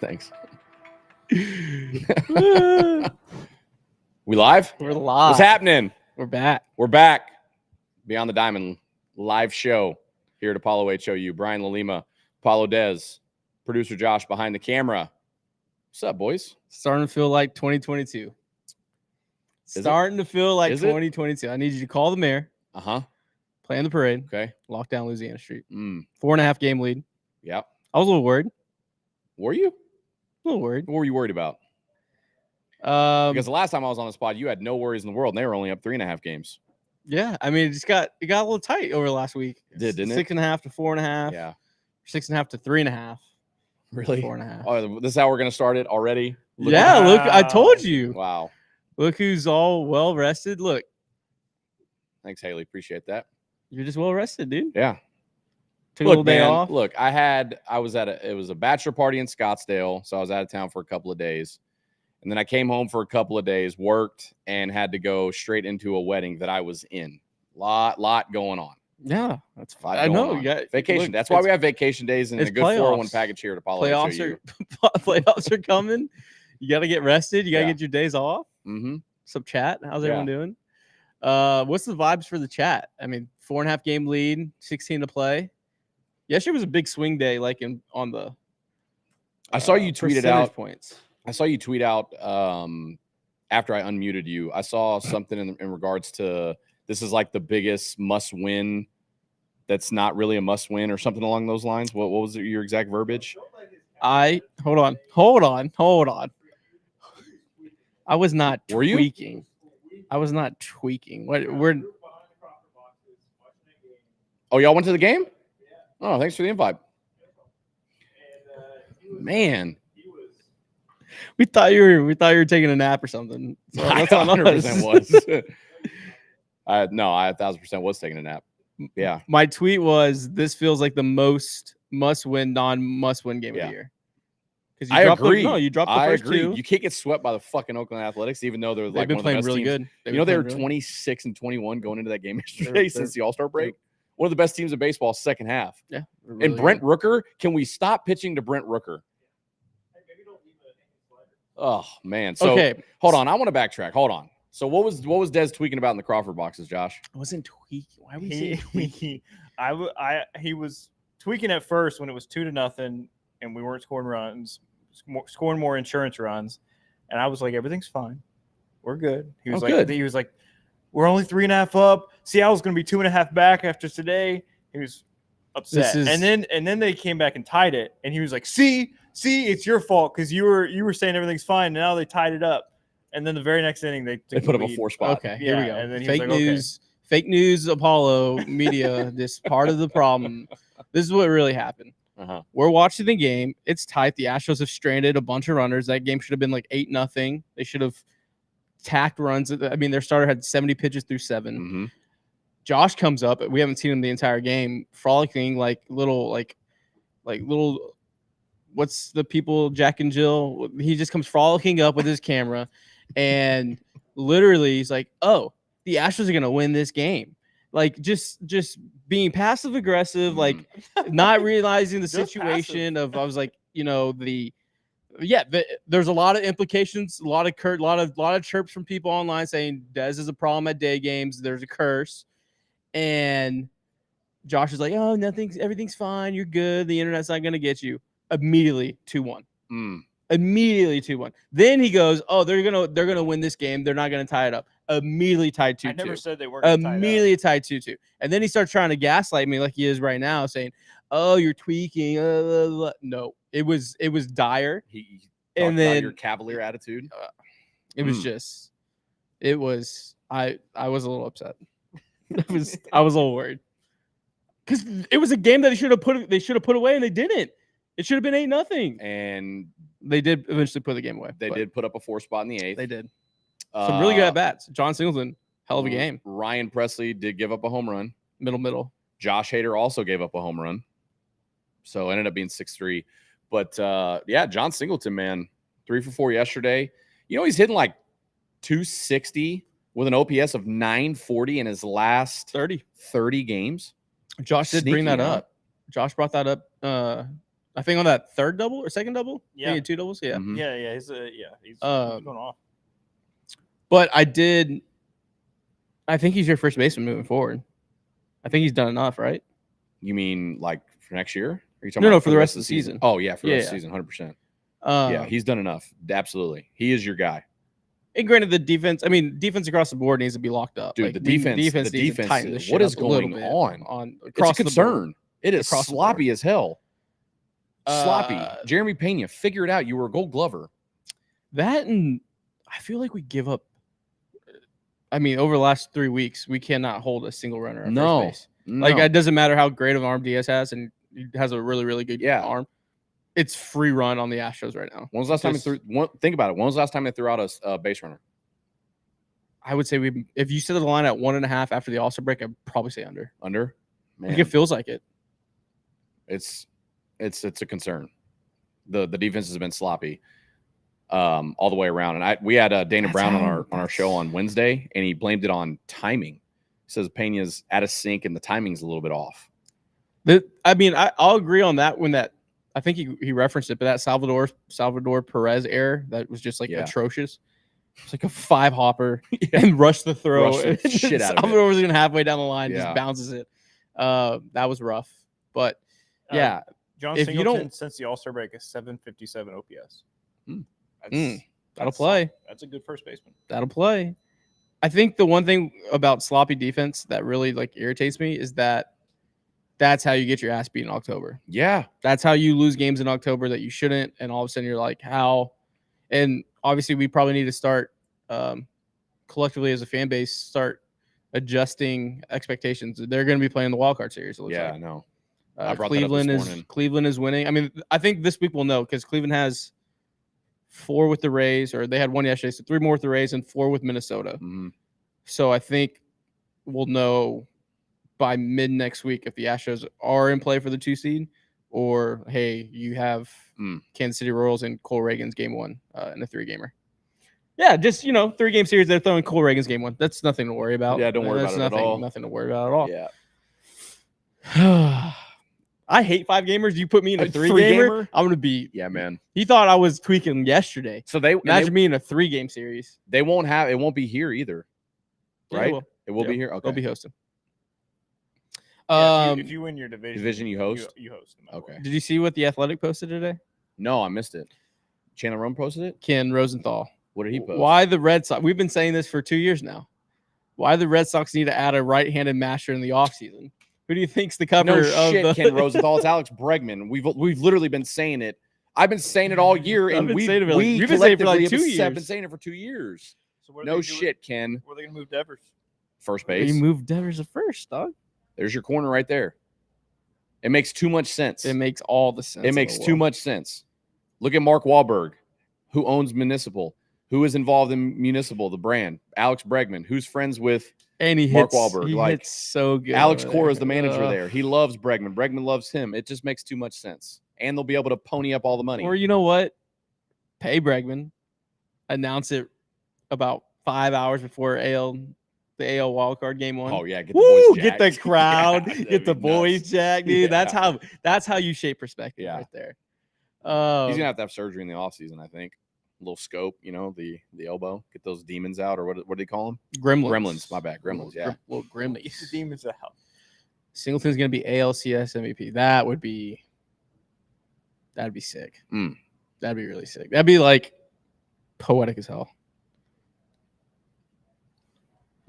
Thanks. We live? We're live. What's happening? We're back. We're back. Beyond the Diamond live show here at Apollo HOU. Brian LaLima, Apollo Dez, producer Josh behind the camera. What's up, boys? Starting to feel like 2022. Starting to feel like 2022. I need you to call the mayor. Play in the parade. Okay. Lock down Louisiana Street. 4.5 game lead. Yep. I was a little worried. Were you? A little worried. What were you worried about? Because the last time I was on the spot, you had no worries in the world, and they were only up 3.5 games. Yeah, I mean, it got a little tight over the last week. Didn't it? 6.5 to 4.5. Yeah. 6.5 to 3.5. Really? 4.5. Oh, this is how we're gonna start it already. Look, I told you. Wow. Look who's all well rested. Look. Thanks, Haley. Appreciate that. You're just well rested, dude. Yeah. Took a little day off. Look, it was a bachelor party in Scottsdale, so I was out of town for a couple of days. And then I came home for a couple of days, worked, and had to go straight into a wedding that I was in. Lot going on. Yeah, that's fine. I know. You got vacation. Look, that's why we have vacation days and a good 401 package here at Apollo. Playoffs are coming. You got to get rested. You got to get your days off. Mm-hmm. Some chat. How's everyone doing? What's the vibes for the chat? I mean, 4.5 game lead, 16 to play. Yesterday was a big swing day, like on the. I saw you tweeted out points. I saw you tweet out after I unmuted you. I saw something in regards to this is like the biggest must win. That's not really a must win or something along those lines. What was your exact verbiage? Hold on. I was not tweaking. I was not tweaking. Oh, y'all went to the game? Oh, thanks for the invite. Man. We thought you were taking a nap or something. So that's on 100% was. I 1,000% was taking a nap. Yeah. My tweet was, "This feels like the most must-win, non-must-win game of the year." Because I agree. You dropped the first two. You can't get swept by the fucking Oakland Athletics, even though they're They've been playing really good. They were 26 and 21 going into that game yesterday since the All-Star break. One of the best teams in baseball, second half. Yeah. Really and Brent Rooker, can we stop pitching to Brent Rooker? Oh man. So hold on. I want to backtrack. Hold on. So what was Dez tweaking about in the Crawford boxes, Josh? I wasn't tweaking. Why was he tweaking? He was tweaking at first when it was 2-0 and we weren't scoring more insurance runs. And I was like, everything's fine. We're good. He was like, we're only 3.5 up. Seattle's going to be 2.5 back after today. He was upset. And then they came back and tied it. And he was like, see, it's your fault because you were saying everything's fine. And now they tied it up. And then the very next inning, they put up a 4 spot. Okay, here we go. And then fake news, Apollo media. This part of the problem. This is what really happened. We're watching the game. It's tight. The Astros have stranded a bunch of runners. That game should have been like 8-0. They should have tacked runs. I mean, their starter had 70 pitches through 7. Mm-hmm. Josh comes up. We haven't seen him the entire game, frolicking like little. What's the people, Jack and Jill? He just comes frolicking up with his camera, and literally he's like, "Oh, the Astros are gonna win this game." Like just being passive aggressive, like not realizing the situation of. I was like, there's a lot of implications, a lot of chirps from people online saying Dez is a problem at day games. There's a curse, and Josh is like, "Oh, everything's fine. You're good. The internet's not gonna get you." Immediately 2-1. Immediately 2-1. Then he goes, "Oh, they're gonna win this game. They're not gonna tie it up." Immediately tied 2-2. I never said they were. Immediately tied 2-2. And then he starts trying to gaslight me like he is right now, saying, "Oh, you're tweaking." No, it was dire. He and then your cavalier attitude. It was just. It was. I was a little upset. I was a little worried because it was a game that they should have put away, and they didn't. It should have been 8-0. And they did eventually put the game away. They did put up a 4 spot in the 8th. They did. Some really good at bats. John Singleton, hell of a game. Ryan Presley did give up a home run. Middle. Josh Hader also gave up a home run. So it ended up being 6-3. But John Singleton, man, 3 for 4 yesterday. He's hitting like 260 with an OPS of 940 in his last 30 games. Josh did bring that up. Josh brought that up. I think on that third double or second double. Yeah. He had 2 doubles. Yeah. Mhm. Yeah. He's going off. But I think he's your first baseman moving forward. I think he's done enough, right? You mean like for next year? Are you talking No, about for the rest of the season. Oh yeah, for the rest Yeah. of the season, 100%. Yeah, He's done enough. Absolutely, he is your guy. And granted, the defense. I mean, defense across the board needs to be locked up. Dude, like, the defense needs to tighten this shit what is up a little going bit on? across It's a the board. concern. It is Across the sloppy as hell. Sloppy. Uh, Jeremy Pena, figure it out. You were a Gold Glover. That and I feel like we give up. I mean, over the last 3 weeks, we cannot hold a single runner at first base. Like, it doesn't matter how great of an arm Diaz has, and he has a really, really good arm. It's free run on the Astros right now. When was the last time they threw? Think about it. When was the last time they threw out a base runner? I would say if you set the line at 1.5 after the All-Star break, I'd probably say under. Under? Man. Like, it feels like it. It's a concern. The defense has been sloppy all the way around. And we had Dana Brown on our show on Wednesday, and he blamed it on timing. He says Pena's out of sync and the timing's a little bit off. I'll agree on that when that I think he referenced it, but that Salvador Perez error that was just like atrocious. It's like a 5-hopper and rush the throw. Rush the shit out of it. Salvador was even halfway down the line, just bounces it. That was rough. But yeah. John Singleton since the All-Star break is 757 OPS. That'll play. That's a good first baseman. That'll play. I think the one thing about sloppy defense that really like irritates me is that's how you get your ass beat in October. Yeah. That's how you lose games in October that you shouldn't. And all of a sudden you're like, how? And obviously we probably need to start collectively as a fan base, start adjusting expectations. They're going to be playing the wild card series. Yeah, I know. Cleveland is winning. I mean, I think this week we'll know because Cleveland has 4 with the Rays, or they had 1 yesterday, so 3 more with the Rays and 4 with Minnesota. Mm-hmm. So I think we'll know by mid next week if the Astros are in play for the 2 seed, or hey, you have Kansas City Royals and Cole Reagan's game 1 in a 3-gamer. Yeah, just 3-game series. They're throwing Cole Reagan's game 1. That's nothing to worry about. Yeah, don't worry about it at all. Nothing to worry about at all. Yeah. I hate 5-gamers. You put me in a 3-gamer, I'm gonna be. Yeah, man. He thought I was tweaking yesterday. So imagine me in a 3-game series. It won't be here either, right? Yeah, it will be here. Okay, they'll be hosting. If you win your division, you host. You host. Okay. Did you see what the Athletic posted today? No, I missed it. Chandler Rome posted it. Ken Rosenthal. What did he post? Why the Red Sox? We've been saying this for 2 years now. Why the Red Sox need to add a right-handed masher in the offseason? Who do you think's the cover of Ken Rosenthal? It's Alex Bregman. We've literally been saying it. I've been saying it all year, and we've been saying it for like 2 years. I've been saying it for 2 years. So Ken. Where are they going to move Devers? First base. You moved Devers to first, dog. There's your corner right there. It makes too much sense. It makes all the sense. It makes too much sense. Look at Mark Wahlberg, who owns Municipal, who is involved in Municipal, the brand. Alex Bregman, who's friends with Mark Wahlberg. He hits so good. Alex Cora is the manager there. He loves Bregman. Bregman loves him. It just makes too much sense. And they'll be able to pony up all the money. Or you know what? Pay Bregman. Announce it about 5 hours before the AL wildcard game 1. Oh yeah, get the boys jacked. Get the crowd, get the boys jacked, dude. Yeah. That's how you shape perspective right there. He's gonna have to have surgery in the offseason, I think. A little scope, the elbow, get those demons out, or what do they call them? Gremlins. My bad, Gremlins. Yeah, little Gremlins. Get the demons out. Singleton's gonna be ALCS MVP. That'd be sick. That'd be really sick. That'd be like poetic as hell.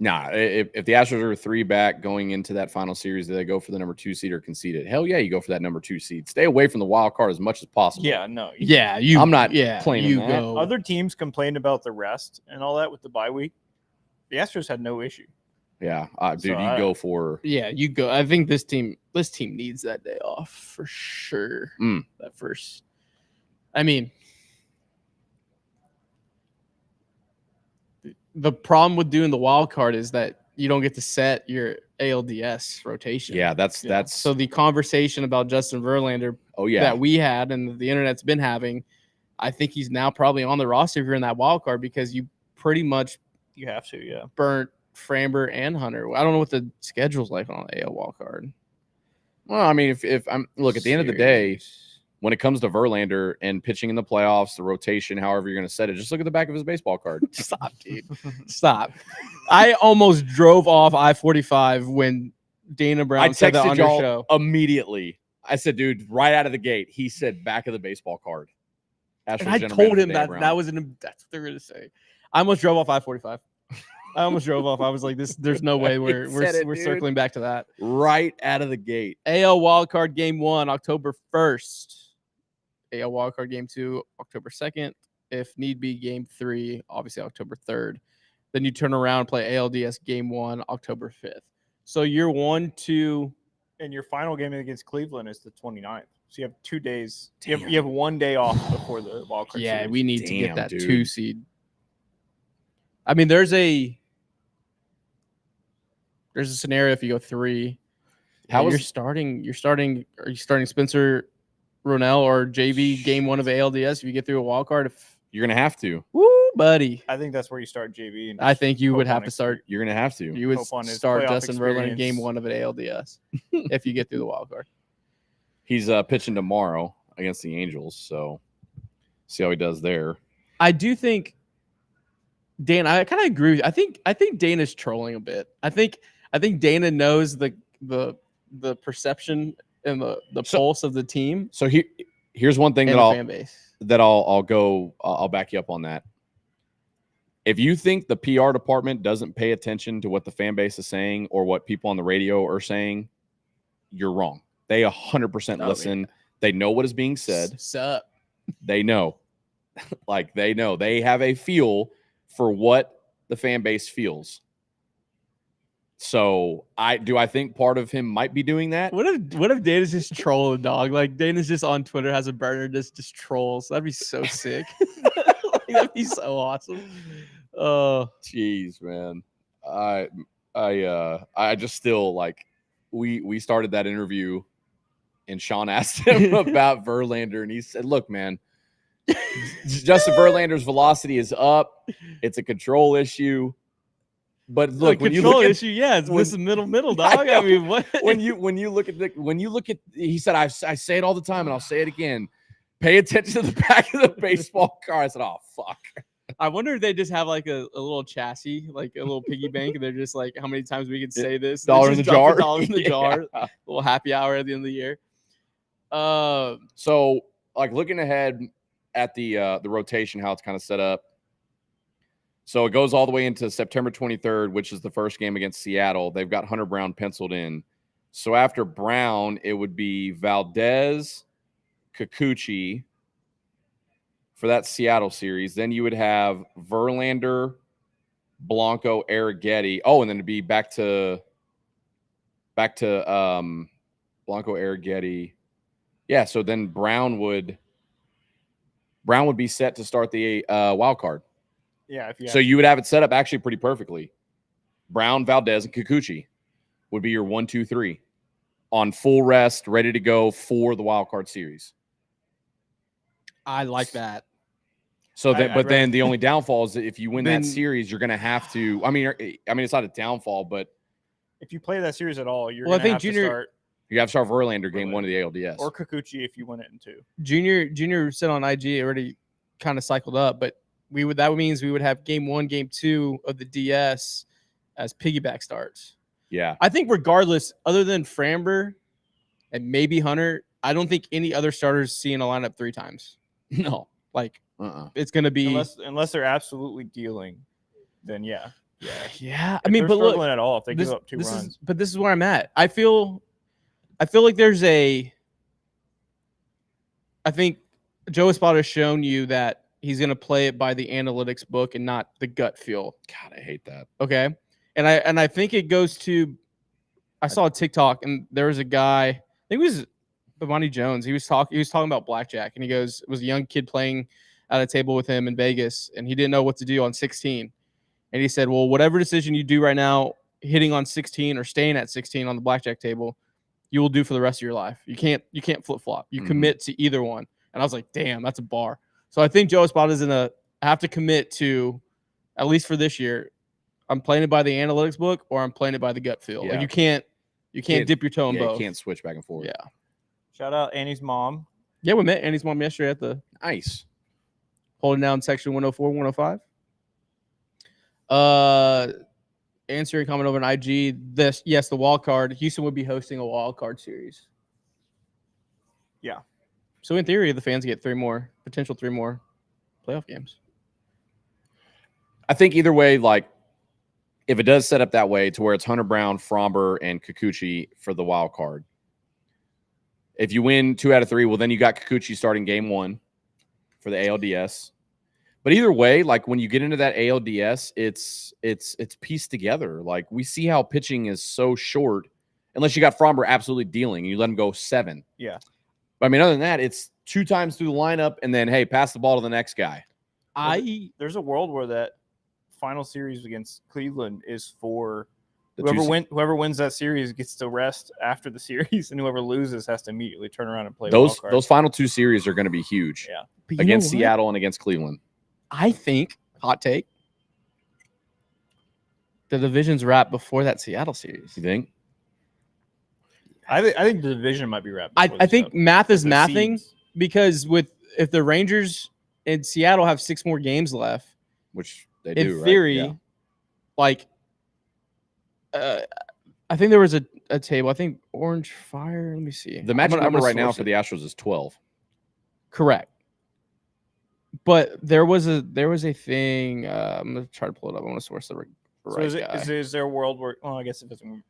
Nah, if the Astros are 3 back going into that final series, do they go for the number 2 seed or concede it? Hell yeah, you go for that number 2 seed. Stay away from the wild card as much as possible. Yeah, no. I'm not playing that. Go. Other teams complained about the rest and all that with the bye week. The Astros had no issue. Yeah, dude, go for. Yeah, you go. I think this team needs that day off for sure. That first. I mean, the problem with doing the wild card is that you don't get to set your ALDS rotation. Yeah, that's so the conversation about Justin Verlander that we had and the internet's been having, I think he's now probably on the roster if you're in that wild card because you pretty much have to, burnt Framber and Hunter. I don't know what the schedule's like on the AL wild card. Well, I mean, if I'm look at the end of the day, when it comes to Verlander and pitching in the playoffs, the rotation, however you're going to set it, just look at the back of his baseball card. Stop, dude. Stop. I almost drove off I-45 when Dana Brown said that on your show. Immediately. I said, dude, right out of the gate, he said back of the baseball card. And I told him that's what they're going to say. I almost drove off I-45. I almost drove off. I was like, there's no way we're circling back to that. Right out of the gate. AL wildcard game 1, October 1st. AL wildcard game 2, October 2nd. If need be, game 3, obviously October 3rd. Then you turn around and play ALDS game 1, October 5th. So you're 1, 2. And your final game against Cleveland is the 29th. So you have 2 days. You have 1 day off before the wildcard. Yeah, series. we need to get that 2 seed. I mean, there's a scenario if you go 3. Are you starting Spencer Ronell or JV game 1 of ALDS if you get through a wild card? You're gonna have to. Woo, buddy. I think that's where you start JV. I think you would have to start. You're gonna have to. You would start Justin Verlander in game 1 of an ALDS if you get through the wild card. He's pitching tomorrow against the Angels, so see how he does there. I do think, Dan, I kind of agree with you. I think Dana's trolling a bit. I think Dana knows the perception and the pulse of the team. So here's one thing that I'll back you up on that. If you think the PR department doesn't pay attention to what the fan base is saying or what people on the radio are saying, you're wrong. They 100% listen. Yeah. They know what is being said. Sup. They know. They know. They have a feel for what the fan base feels. So I think part of him might be doing that. What if Dana's just trolling, dog? Like Dana's just on Twitter, has a burner, just trolls. That'd be so sick. That'd be so awesome. Oh, jeez, man. I just still we started that interview and Sean asked him about Verlander and he said, "Look, man, Justin Verlander's velocity is up. It's a control issue." But look, when you look at it's middle, dog. I mean, what? when you look at, he said, I say it all the time, and I'll say it again. Pay attention to the back of the baseball card. I said, oh fuck. I wonder if they just have like a little chassis, like a little piggy bank, and they're just like, how many times we can say this? $1 in the jar. $1 in the jar. A little happy hour at the end of the year. So looking ahead at the rotation, how it's kind of set up. So it goes all the way into September 23rd, which is the first game against Seattle. They've got Hunter Brown penciled in. So after Brown, it would be Valdez, Kikuchi for that Seattle series. Then you would have Verlander, Blanco, Arrighetti. Oh, and then it'd be back to Blanco, Arrighetti. Yeah, so then Brown would be set to start the wild card. Yeah. So you would have it set up actually pretty perfectly. Brown, Valdez, and Kikuchi would be your 1, 2, 3 on full rest, ready to go for the wild card series. I like that. So then the only downfall is that if you win that series, you're going to have to. I mean, it's not a downfall, but if you play that series at all, you're going to have to start. You have to start Verlander game 1 of the ALDS or Kikuchi if you win it in 2. Junior said on IG already kind of cycled up, but that means we would have game 1, game 2 of the DS as piggyback starts. Yeah. I think regardless, other than Framber and maybe Hunter, I don't think any other starters seeing a lineup 3 times. No. It's going to be unless they're absolutely dealing, then yeah. Yeah. I mean, but look, at all if they give up 2 runs. But this is where I'm at. I feel like there's I think Joe Espada has shown you that he's going to play it by the analytics book and not the gut feel. God, I hate that. Okay. And I think it goes to, I saw a TikTok and there was a guy, I think it was Bamani Jones. He was talking about blackjack and he goes, it was a young kid playing at a table with him in Vegas and he didn't know what to do on 16. And he said, well, whatever decision you do right now, hitting on 16 or staying at 16 on the blackjack table, you will do for the rest of your life. You can't flip flop. You commit to either one. And I was like, damn, that's a bar. So I think Joe Espada is have to commit to, at least for this year, I'm playing it by the analytics book or I'm playing it by the gut feel. Yeah. Like you can't dip your toe in both. You can't switch back and forth. Yeah. Shout out Annie's mom. Yeah, we met Andy's mom yesterday at the Nice. holding down section 104, 105. Answering comment over an IG. The wild card. Houston would be hosting a wild card series. Yeah. So in theory, the fans get three more playoff games. I think either way, like if it does set up that way to where it's Hunter Brown, Framber, and Kikuchi for the wild card. If you win 2 out of 3, well, then you got Kikuchi starting game 1 for the ALDS. But either way, like when you get into that ALDS, it's pieced together. Like we see how pitching is so short, unless you got Framber absolutely dealing and you let him go 7. Yeah. But I mean, other than that, it's 2 times through the lineup and then, hey, pass the ball to the next guy. There's a world where that final series against Cleveland is for The whoever wins that series gets to rest after the series, and whoever loses has to immediately turn around and play those final 2 series are going to be huge. Yeah. Against Seattle and against Cleveland. I think, hot take, the division's wrapped before that Seattle series. You think? I think the division might be wrapped. I think math is mathing because if the Rangers and Seattle have 6 more games left, which they do, in theory, right? Yeah. like I think there was a table. I think Orange Fire. Let me see. The magic number right now for the Astros is 12. Correct. But there was a thing. I'm gonna try to pull it up. I want to source the right guy. Is there a world where? Oh, I guess it doesn't.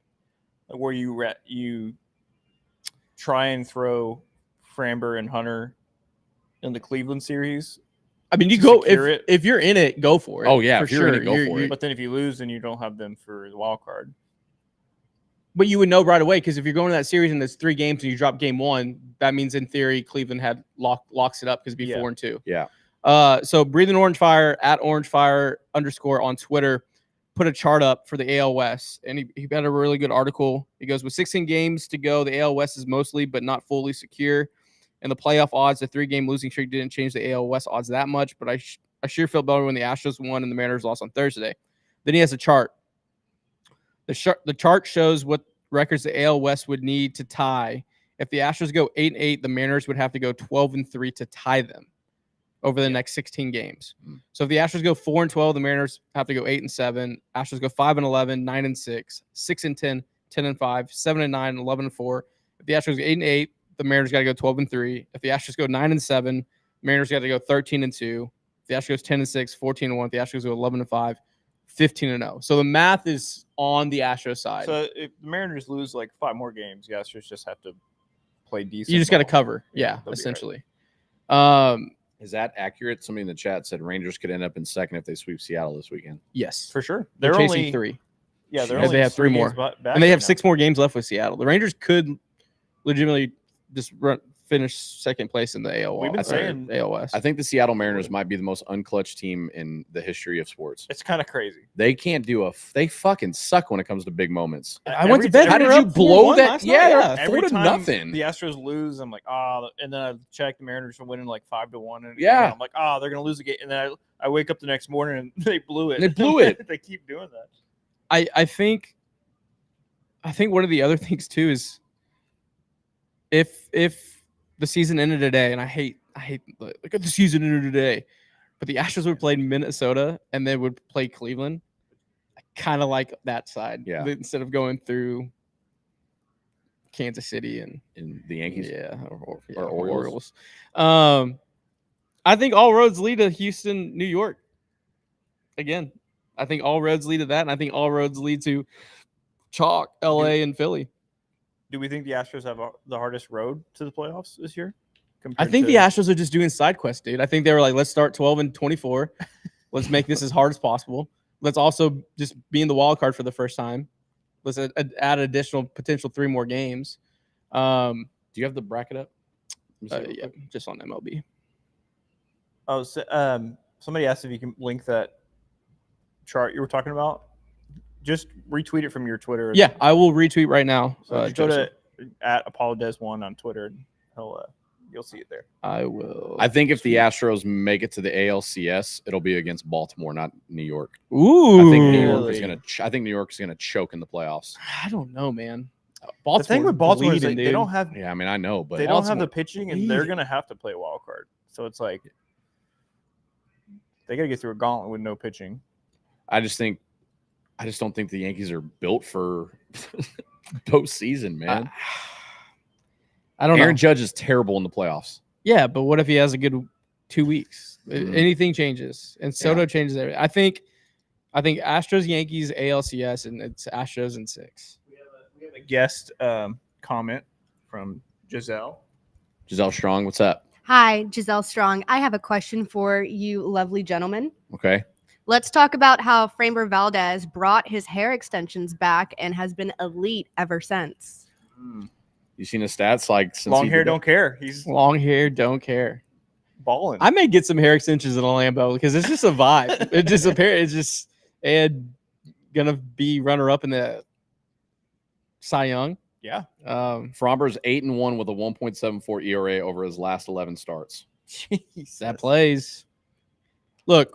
Where you try and throw Framber and Hunter in the Cleveland series? I mean, you go if you're in it, go for it. Oh yeah, for if you're in it, go for it. But then if you lose, then you don't have them for the wild card. But you would know right away because if you're going to that series and there's 3 games and you drop game 1, that means in theory Cleveland had locks it up because it'd be 4-2. Yeah. So Breathing Orange Fire at Orange Fire _ on Twitter put a chart up for the AL West, and he had a really good article. He goes, with 16 games to go, the AL West is mostly but not fully secure. And the playoff odds, the 3-game losing streak didn't change the AL West odds that much, but I sure felt better when the Astros won and the Mariners lost on Thursday. Then he has a chart. The chart shows what records the AL West would need to tie. If the Astros go 8-8, the Mariners would have to go 12-3 to tie them over the next 16 games. So if the Astros go 4-12, the Mariners have to go 8-7. Astros go 5-11, 9-6, 6-10, 10-5, 7-9, 11-4. If the Astros go 8-8, the Mariners got to go 12-3. If the Astros go 9-7, Mariners got to go 13-2. If the Astros goes 10-6, 14-1. If the Astros go 11-5, 15-0. So the math is on the Astros side. So if the Mariners lose like 5 more games, the Astros just have to play decent. You just got to cover. Yeah, essentially. Right. Is that accurate? Somebody in the chat said Rangers could end up in second if they sweep Seattle this weekend. Yes, for sure. They're chasing 3. Yeah, they have 3 more, and they have 6 more games left with Seattle. The Rangers could legitimately just finish second place in the AL. We've been saying AL West. I think the Seattle Mariners might be the most unclutched team in the history of sports. It's kind of crazy. They can't do they fucking suck when it comes to big moments. I went to bed. How did you blow that? Yeah, every 4-0. The Astros lose, I'm like, and then I check the Mariners are winning like 5-1. And yeah, I'm like, they're gonna lose again. And then I wake up the next morning and they blew it. They keep doing that. I think one of the other things too is if the season ended today, and I hate look at the season ended today, but the Astros would play Minnesota and they would play Cleveland. I kind of like that side, instead of going through Kansas City and the Yankees, or Orioles. I think all roads lead to Houston, New York. Again, I think all roads lead to that, and I think all roads lead to chalk, LA, and Philly. Do we think the Astros have the hardest road to the playoffs this year? I think the Astros are just doing side quests, dude. I think they were like, let's start 12-24. Let's make this as hard as possible. Let's also just be in the wild card for the first time. Let's add additional potential 3 more games. Do you have the bracket up? Yeah, just on MLB. Oh, so, somebody asked if you can link that chart you were talking about. Just retweet it from your Twitter. Yeah, I will retweet right now. So just go to @ApolloDes1 on Twitter, and you'll see it there. I will. I think if the Astros make it to the ALCS, it'll be against Baltimore, not New York. Ooh, I think New York is gonna choke in the playoffs. I don't know, man. The thing with Baltimore is bleeding, they dude. don't have Yeah, I mean, I know, but they don't have Baltimore the pitching, and they're gonna have to play wild card. So it's like they got to get through a gauntlet with no pitching. I just don't think the Yankees are built for postseason, man. I don't know. Aaron Judge is terrible in the playoffs. Yeah, but what if he has a good 2 weeks? Anything changes, and Soto changes everything. I think Astros, Yankees, ALCS, and it's Astros in 6. We have a guest comment from Giselle. Giselle Strong, what's up? Hi, Giselle Strong. I have a question for you lovely gentlemen. Okay. Let's talk about how Framber Valdez brought his hair extensions back and has been elite ever since. You seen his stats? Like since Long hair don't care. He's Long hair don't care. balling. I may get some hair extensions in a Lambo because it's just a vibe. It just appears. It's just gonna be runner up in the Cy Young. Yeah. Framber's 8-1 with a 1.74 ERA over his last 11 starts. Jeez, that plays. Look,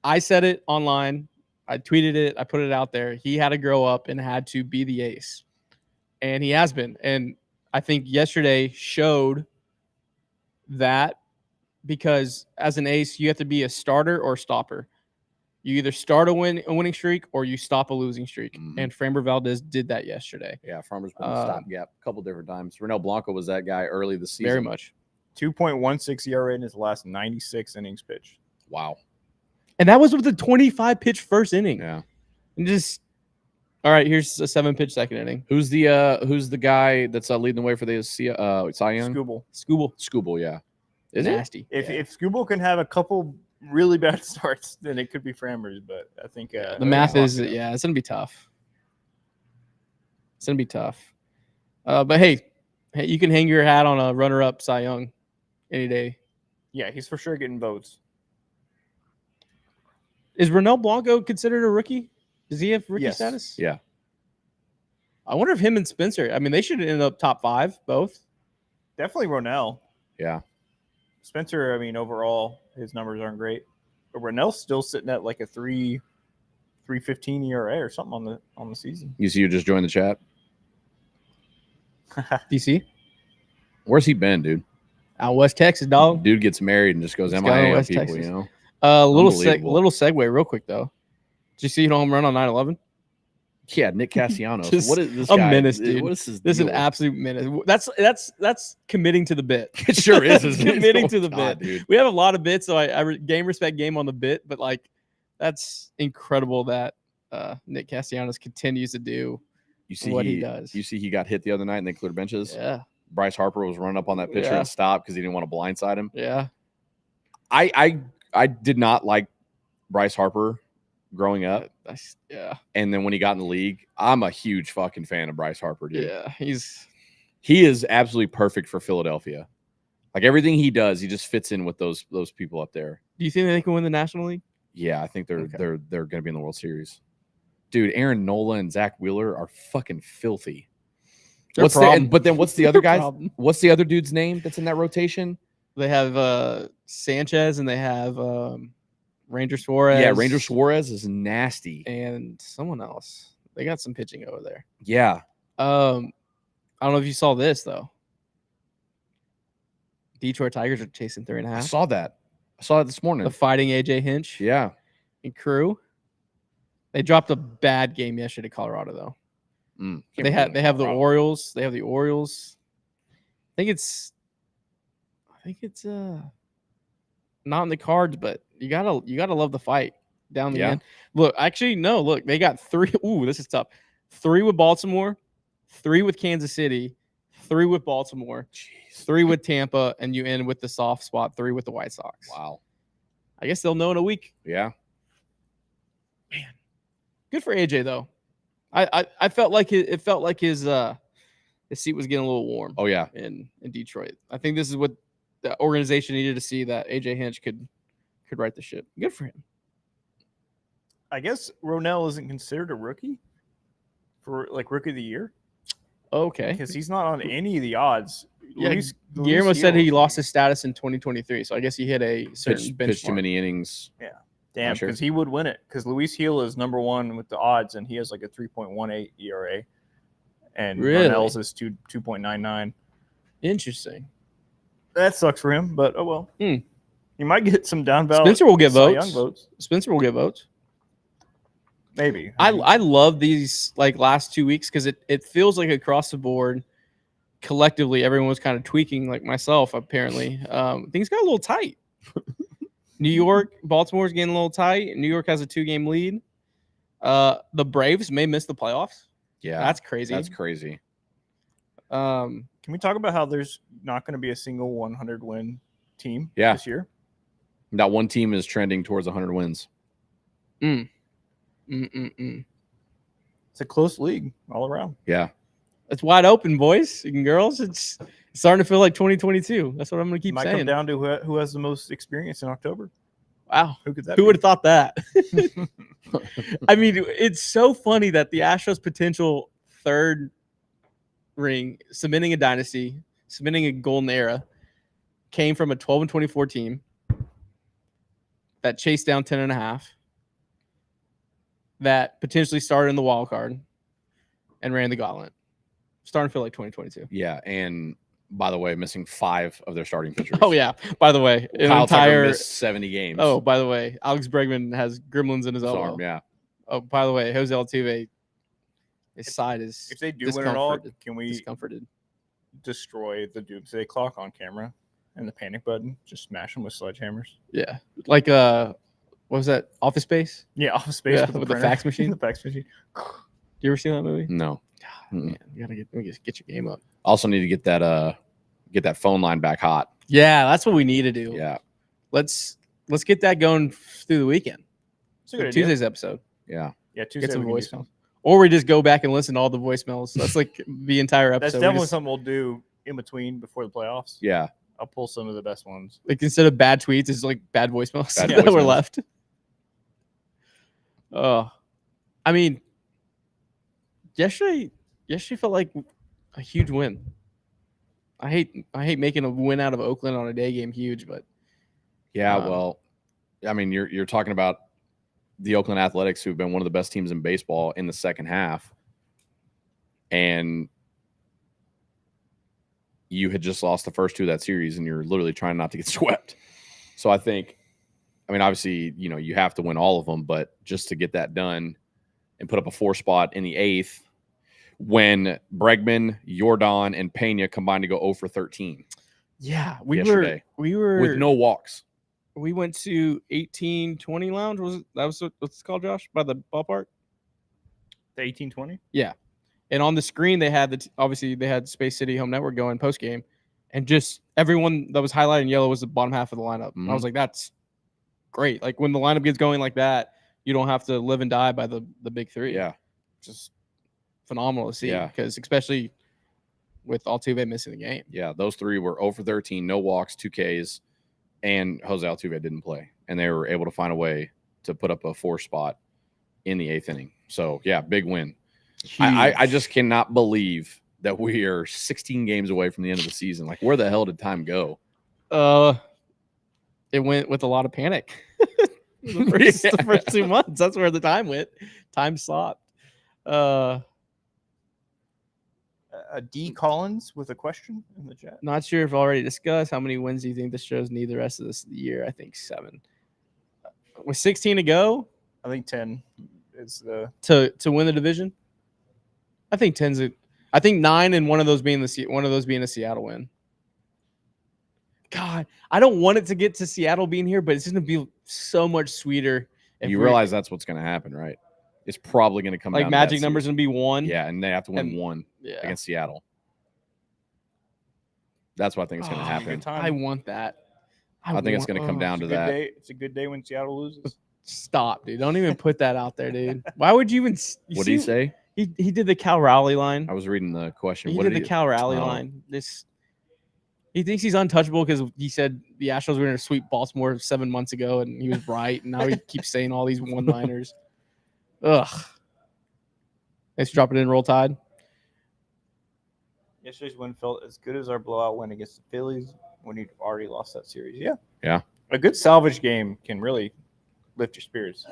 I said it online. I tweeted it. I put it out there. He had to grow up and had to be the ace, and he has been. And I think yesterday showed that, because as an ace, you have to be a starter or a stopper. You either start a winning streak or you stop a losing streak. And Framber Valdez did that yesterday. Yeah, Framber's been a stopgap a couple different times. Renel Blanco was that guy early this season. Very much. 2.16 ERA in his last 96 innings pitched. Wow. And that was with a 25 pitch first inning. Yeah. And just, all right, here's a 7 pitch second inning. Who's the guy that's leading the way for the Cy Young? Skubal, yeah. Is nasty. If Skubal can have a couple really bad starts, then it could be Framber's. But I think the math is, it's gonna be tough. It's gonna be tough. But hey, you can hang your hat on a runner-up Cy Young any day. Yeah, he's for sure getting votes. Is Renel Blanco considered a rookie? Does he have rookie status? Yeah. I wonder if him and Spencer. I mean, they should end up top 5 both. Definitely Ronell. Yeah. Spencer, I mean, overall, his numbers aren't great. But Ronell's still sitting at like a 3.15 ERA or something on the season. You see, you just joined the chat. DC? Where's he been, dude? Out West Texas, dog. Dude gets married and just goes He's MIA going to on West people, Texas. you know? Little segue real quick, though. Did you see the home run on 9/11? Yeah, Nick Castellanos. Just what is this a guy? menace, dude. What is his This is an deal? absolute menace. That's committing to the bit. It sure is. It's committing to the God, bit. dude. We have a lot of bits, so I game respect game on the bit, but like that's incredible that Nick Castellanos continues to do what he does. You see, he got hit the other night and they cleared benches. Yeah. Bryce Harper was running up on that pitcher and stopped because he didn't want to blindside him. Yeah. I did not like Bryce Harper growing up. Yeah. And then when he got in the league, I'm a huge fucking fan of Bryce Harper, dude. Yeah. He is absolutely perfect for Philadelphia. Like everything he does, he just fits in with those people up there. Do you think they can win the National League? Yeah, I think they're going to be in the World Series. Dude, Aaron Nola and Zach Wheeler are fucking filthy. But then what's the other guy? What's the other dude's name that's in that rotation? They have Sanchez and they have Ranger Suarez. Yeah, Ranger Suarez is nasty. And someone else. They got some pitching over there. Yeah. I don't know if you saw this, though. Detroit Tigers are chasing 3.5. I saw that. I saw it this morning. The Fighting AJ Hinch. Yeah. And crew. They dropped a bad game yesterday to Colorado, though. They have the Orioles. They have the Orioles. I think it's not in the cards, but you gotta love the fight down the end. Look, actually, no, look, they got 3. Ooh, this is tough. 3 with Baltimore, 3 with Kansas City, 3 with Baltimore, 3 with Tampa, and you end with the soft spot, 3 with the White Sox. Wow. I guess they'll know in a week. Yeah. Man. Good for AJ though. I felt like it felt like his seat was getting a little warm. Oh yeah. In Detroit. I think this is what the organization needed to see, that AJ Hinch could right the ship. Good for him. I guess Ronell isn't considered a rookie for like rookie of the year. Okay. Because he's not on any of the odds. Yeah, Guillermo said he lost his status in 2023, so I guess he hit a certain pitched too many innings. Yeah. Damn, because he would win it. Because Luis Gil is number 1 with the odds, and he has like a 3.18 ERA. and Really? Darnell's is 2.99. Interesting. That sucks for him, but oh well. Hmm. He might get some down ballot. Spencer will get Cy votes. Young votes. Spencer will get votes. Maybe. I love these like last 2 weeks because it feels like across the board, collectively, everyone was kind of tweaking, like myself, apparently. Things got a little tight. New York, Baltimore's getting a little tight. New York has a 2-game lead. The Braves may miss the playoffs. Yeah, That's crazy. That's crazy. Can we talk about how there's not going to be a single 100-win team Yeah. this year? Not one team is trending towards 100 wins. It's a close league all around. Yeah. It's wide open, boys and girls. It's starting to feel like 2022. That's what I'm going to keep Might saying. come down to who has the most experience in October. Wow. Who could that Who be? would have thought that? I mean, it's so funny that the Astros' potential third ring, cementing a dynasty, cementing a golden era, came from a 12-24 team that chased down 10.5, that potentially started in the wild card and ran the gauntlet. Starting to feel like 2022. Yeah. And by the way, missing 5 of their starting pitchers. Oh, yeah. By the way, Kyle Tucker missed 70 games. Oh, by the way, Alex Bregman has gremlins in his His elbow. arm, yeah. Oh, by the way, Jose Altuve, his side is If they do win it all, can we discomforted. destroy the doomsday clock on camera and the panic button? Just smash them with sledgehammers. Yeah, like what was that? Office Space? Yeah, Office Space Yeah, with, with the the printer. fax machine. The fax machine. You ever seen that movie? No. Man, you gotta get your game up. Also need to get that phone line back hot. Yeah, that's what we need to do. Yeah. Let's get that going through the weekend. It's a good idea. Tuesday's episode. Yeah. Yeah, Tuesday. Get some we can do voicemails. something. Or we just go back and listen to all the voicemails. That's like the entire episode. That's We definitely just- something we'll do in between before the playoffs. Yeah. I'll pull some of the best ones. like instead of bad tweets, it's like bad voicemails Bad that were voicemails. left. Oh, I mean, yesterday felt like a huge win. I hate making a win out of Oakland on a day game huge, but Yeah. Well, I mean, you're talking about the Oakland Athletics, who've been one of the best teams in baseball in the second half. And you had just lost the first 2 of that series, and you're literally trying not to get swept. So I think, I mean, obviously, you have to win all of them, but just to get that done and put up a 4 spot in the 8th when Bregman, Jordan, and Pena combined to go 0 for 13 yeah, yesterday we were with no walks. We went to 1820 Lounge. What's it called, Josh? By the ballpark? The 1820? Yeah. And on the screen they had obviously they had Space City Home Network going post game, and just everyone that was highlighted in yellow was the bottom half of the lineup. Mm-hmm. I was like, that's great. Like when the lineup gets going like that, you don't have to live and die by the big 3. Yeah. Just phenomenal to see. Yeah. Because especially with Altuve missing the game. Yeah, those 3 were 0 for 13, no walks, 2 Ks, and Jose Altuve didn't play. And they were able to find a way to put up a 4 spot in the 8th inning. So, yeah, big win. I just cannot believe that we are 16 games away from the end of the season. Like, where the hell did time go? It went with a lot of panic. the first 2 months. That's where the time went. Time stopped. D. Collins with a question in the chat. Not sure if already discussed. How many wins do you think the Astros need the rest of this year? I think 7. With 16 to go, I think 10 is the to win the division. I think 10's I think 9 and one of those being a Seattle win. God, I don't want it to get to Seattle being here, but it's going to be so much sweeter. If You realize that's what's going to happen, right? It's probably going to come like down magic to that numbers series. going to be 1. Yeah, and they have to win And- 1 Yeah. against Seattle. That's what I think is going to Oh, happen. good time. I want that. I think it's going to come down to It's a good that. day. It's a good day when Seattle loses. Stop, dude. Don't even put that out there, dude. Why would you even What did he say? He did the Cal Rowley line. I was reading the question. He What did did the Cal Rowley Oh. line. He thinks he's untouchable because he said the Astros were going to sweep Baltimore 7 months ago, and he was right. And now he keeps saying all these one-liners. Ugh. Let's drop it in. Roll Tide. Yesterday's win felt as good as our blowout win against the Phillies when you'd already lost that series. Yeah. Yeah. A good salvage game can really lift your spirits.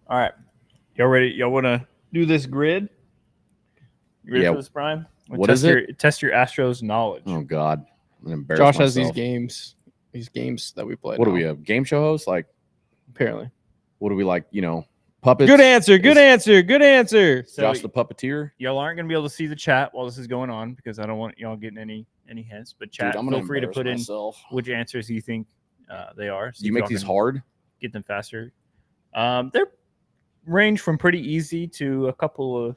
All right. Y'all ready? Y'all want to do this grid. You ready Yeah. for this, Brian? What is it? Test your Astros knowledge. Oh God, I'm gonna embarrass Josh has myself. these games that we play. What now, do we have? Game show hosts? Like, apparently. what do we like? Puppets. Good answer. Good answer. Good answer. So Josh the puppeteer. y'all aren't going to be able to see the chat while this is going on because I don't want y'all getting any hints. But chat, Dude, I'm gonna feel free to embarrass put myself. in which answers you think they are. Do you make these hard? Get them faster. They're range from pretty easy to a couple of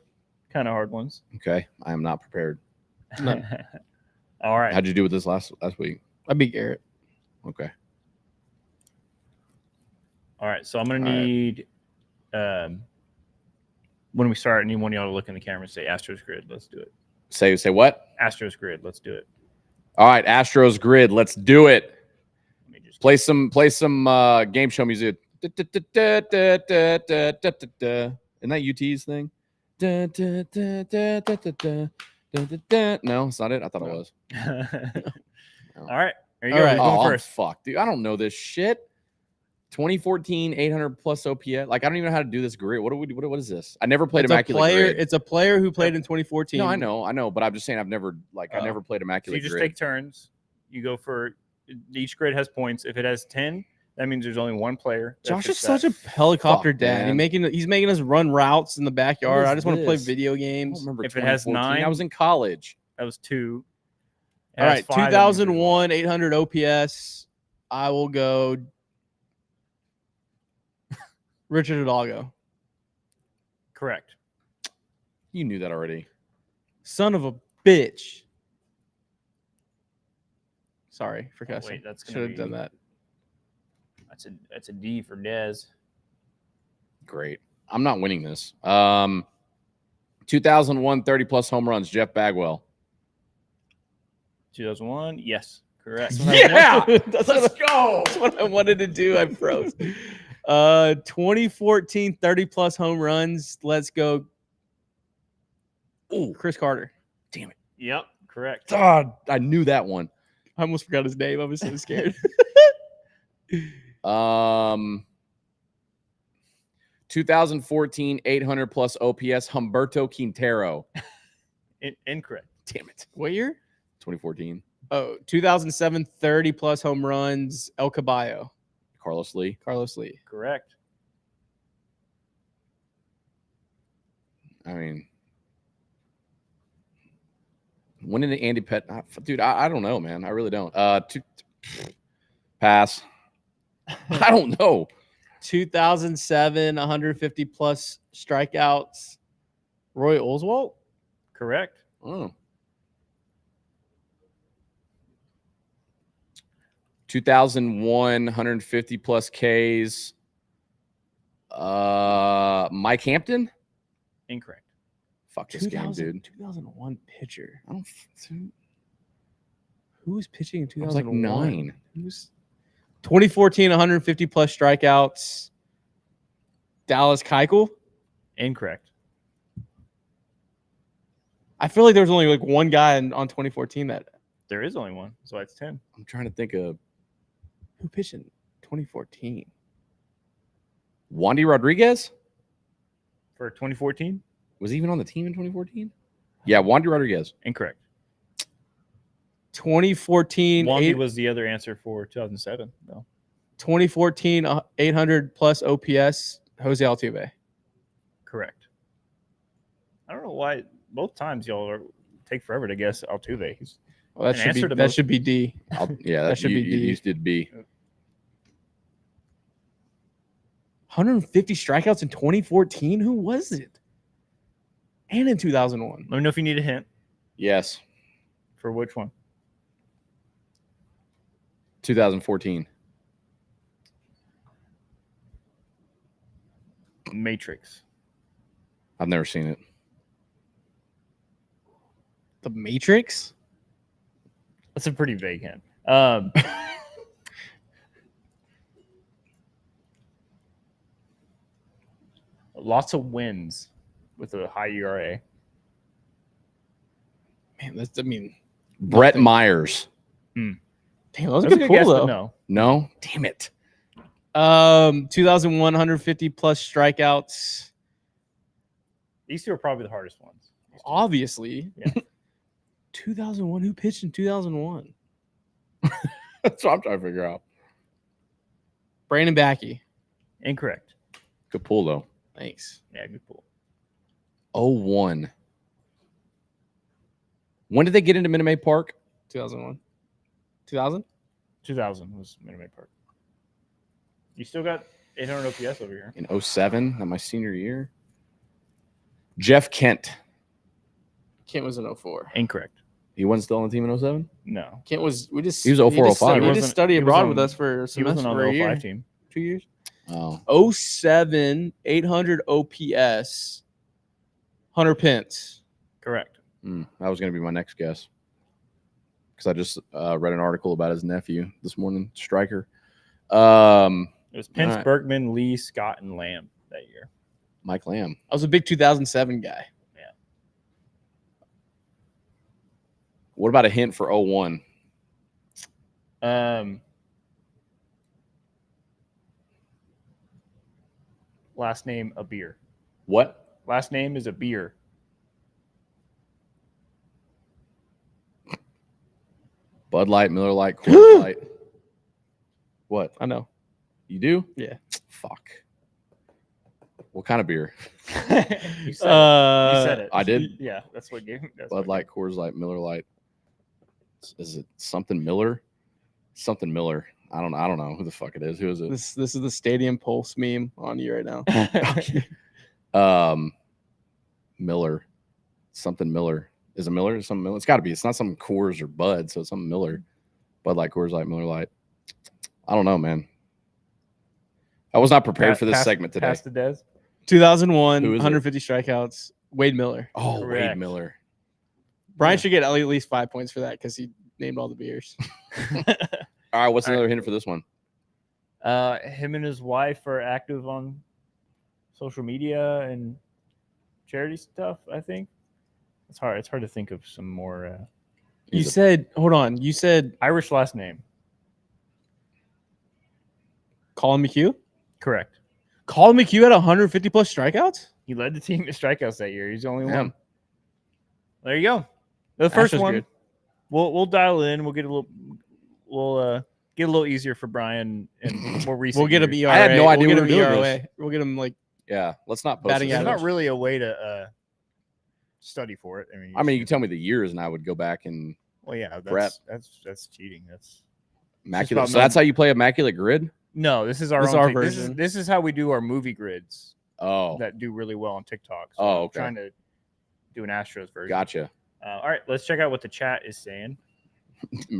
kind of hard ones. Okay, I am not prepared. None. All right. How'd you do with this last week? I beat Garrett. Okay. All right. So I'm going to All right. need, when we start, I need one of y'all to look in the camera and say Astros grid. Let's do it. Say what? Astros grid. Let's do it. All right, Astros grid. Let's do it. Let me just Play some game show music. Isn't that UT's thing? No, it's not it. I thought it was. All right. There you All go. right. Who's going Oh, first? fuck, dude. I don't know this shit. 2014 800 plus OPS. Like, I don't even know how to do this grid. What is this? I never played It's a Immaculate player. Grid. It's a player who played in 2014. No, I know, but I'm just saying I never played So Immaculate you just Grid. take turns. You go for each grid has points. If it has 10, that means there's only one player. that Josh is fits that. such a helicopter Fuck, dad. man. He's making us run routes in the backyard. What is I just want to play this? video I don't games. remember If it has 2014. 9, I was in college. That was 2. It All has right, 5, that means there's 2001 800 OPS. I will go Richard Hidalgo. Correct. You knew that already. Son of a bitch. Sorry for Oh, cussing. wait, that's Should gonna have done be- that. That's a D for Dez. Great. I'm not winning this. 2001 30 plus home runs. Jeff Bagwell. 2001. Yes, correct. Yeah, That's let's what, go. that's what I wanted to do. I froze. 2014 30 plus home runs. Let's go. Ooh, Chris Carter. damn it. Yep, correct. God, I knew that one. I almost forgot his name. I was so scared. 2014 800 plus OPS. Humberto Quintero. Incorrect. Damn it. What year? 2014. Oh, 2007 30 plus home runs. El Caballo. Carlos Lee. Carlos Lee. Correct. I mean, when did Andy Pett? Dude, I don't know, man. I really don't. Pass. I don't know. 2007 150 plus strikeouts. Roy Oswalt. Correct. Oh. 2001 150 plus Ks. Mike Hampton. Incorrect. Fuck this game, dude. 2001 pitcher. I don't. Who was pitching in I was like 2001? 9. Who's 2014 150 plus strikeouts. Dallas Keuchel. Incorrect. I feel like there was only like one guy on 2014 that There is only one, so it's 10. I'm trying to think of who pitched in 2014. Wandy Rodriguez. For 2014? Was he even on the team in 2014? Yeah, Wandy Rodriguez. Incorrect. 2014 Wandy was the other answer for 2007, though. 2014 800 plus OPS. Jose Altuve. Correct. I don't know why both times y'all take forever to guess Altuve. Well, that An should answer be to that most- should be D. Yeah, That should be D. You did B. 150 strikeouts in 2014. Who was it? And in 2001. Let me know if you need a hint Yes, for which one. 2014. Matrix. I've never seen it. The Matrix. That's a pretty vague hint. Lots of wins with a high ERA. Man, that's Brett Nothing. Myers. damn, that was a That's good guess, pull but though. no. No, damn it. 2001 150 plus strikeouts. These two are probably the hardest ones. Obviously. Yeah. 2001. Who pitched in 2001? That's what I'm trying to figure out. Brandon Backey. Incorrect. Good pull, though. Thanks. Yeah, good pull. 01. When did they get into Minute Maid Park? 2001. 2000? 2000 was Minute Maid Park. You still got 800 OPS over here. In 07, not my senior year. Jeff Kent. Kent was in 04. Incorrect. He wasn't still on the team in 07? No. Kent was, He was 04, 05. He just studied He was abroad on- with us for a He semester wasn't on for a the year. 05 team. 2 years. Oh. 07, 800 OPS, Hunter Pence. Correct. That was going to be my next guess. Because I just read an article about his nephew this morning, striker. It was Pence, All right. Berkman, Lee, Scott, and Lamb that year. Mike Lamb. I was a big 2007 guy. What about a hint for 01? Last name, a beer. What? Last name is a beer. Bud Light, Miller Light, Coors Light. What? I know. You do? Yeah. Fuck. What kind of beer? You said it. You said it. I did? Yeah, that's what gave. That's Bud Light, Coors Light, Miller Light. Is it something Miller? Something Miller. I don't know who the fuck it is. Who is it? This is the Stadium Pulse meme on you right now. Miller. Something Miller. Is it Miller or something Miller? It's got to be. It's not some Coors or Bud, so it's something Miller. Bud Light, Coors Light, Miller Light. I don't know, man. I was not prepared for this segment today. Pass the Dez. 2001, Who is it? 150 strikeouts. Wade Miller. Oh, Wade Correct. Miller. Brian should get at least 5 points for that because he named all the beers. All right, what's another hint for this one? Him and his wife are active on social media and charity stuff, I think. It's hard. It's hard to think of some more You said, hold on. You said Irish last name. Colin McHugh? Correct. Colin McHugh had 150 plus strikeouts? He led the team in strikeouts that year. He's the only Damn. one. There you go. The first Astros one. good. We'll dial it in. We'll get a little easier for Brian and more recent. We'll get him years. ERA. I had no idea we'll we get were him doing ERA. this. We'll get him like Yeah, let's not post Batting this. There's average. not really a way to study for it. I mean, you can tell me the years, and I would go back and well, yeah, Brett. that's cheating. That's immaculate. about So that's how you play immaculate grid. no. This is our This is own our thing. version. This is how we do our movie grids Oh, that do really well on TikTok. So Oh, I'm okay. trying to do an Astros version. gotcha. All right, let's check out what the chat is saying.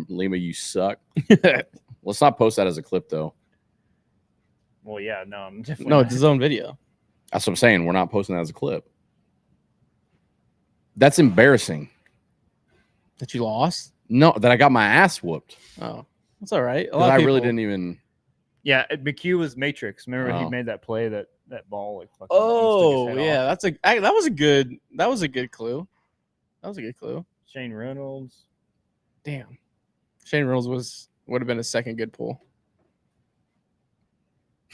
Lima, you suck. Let's not post that as a clip, though. Well, yeah, no, I'm definitely no, not. it's his own video. That's what I'm saying. We're not posting that as a clip. That's embarrassing. That you lost? No, that I got my ass whooped. Oh, that's all right. A 'Cause lot of I really people- didn't even. Yeah, McHugh was Matrix. Remember he Oh. made that play that ball like fucking Oh, stuck his head yeah. off. That was a good clue. That was a good clue. Shane Reynolds. Damn. Shane Reynolds would have been a second good pull.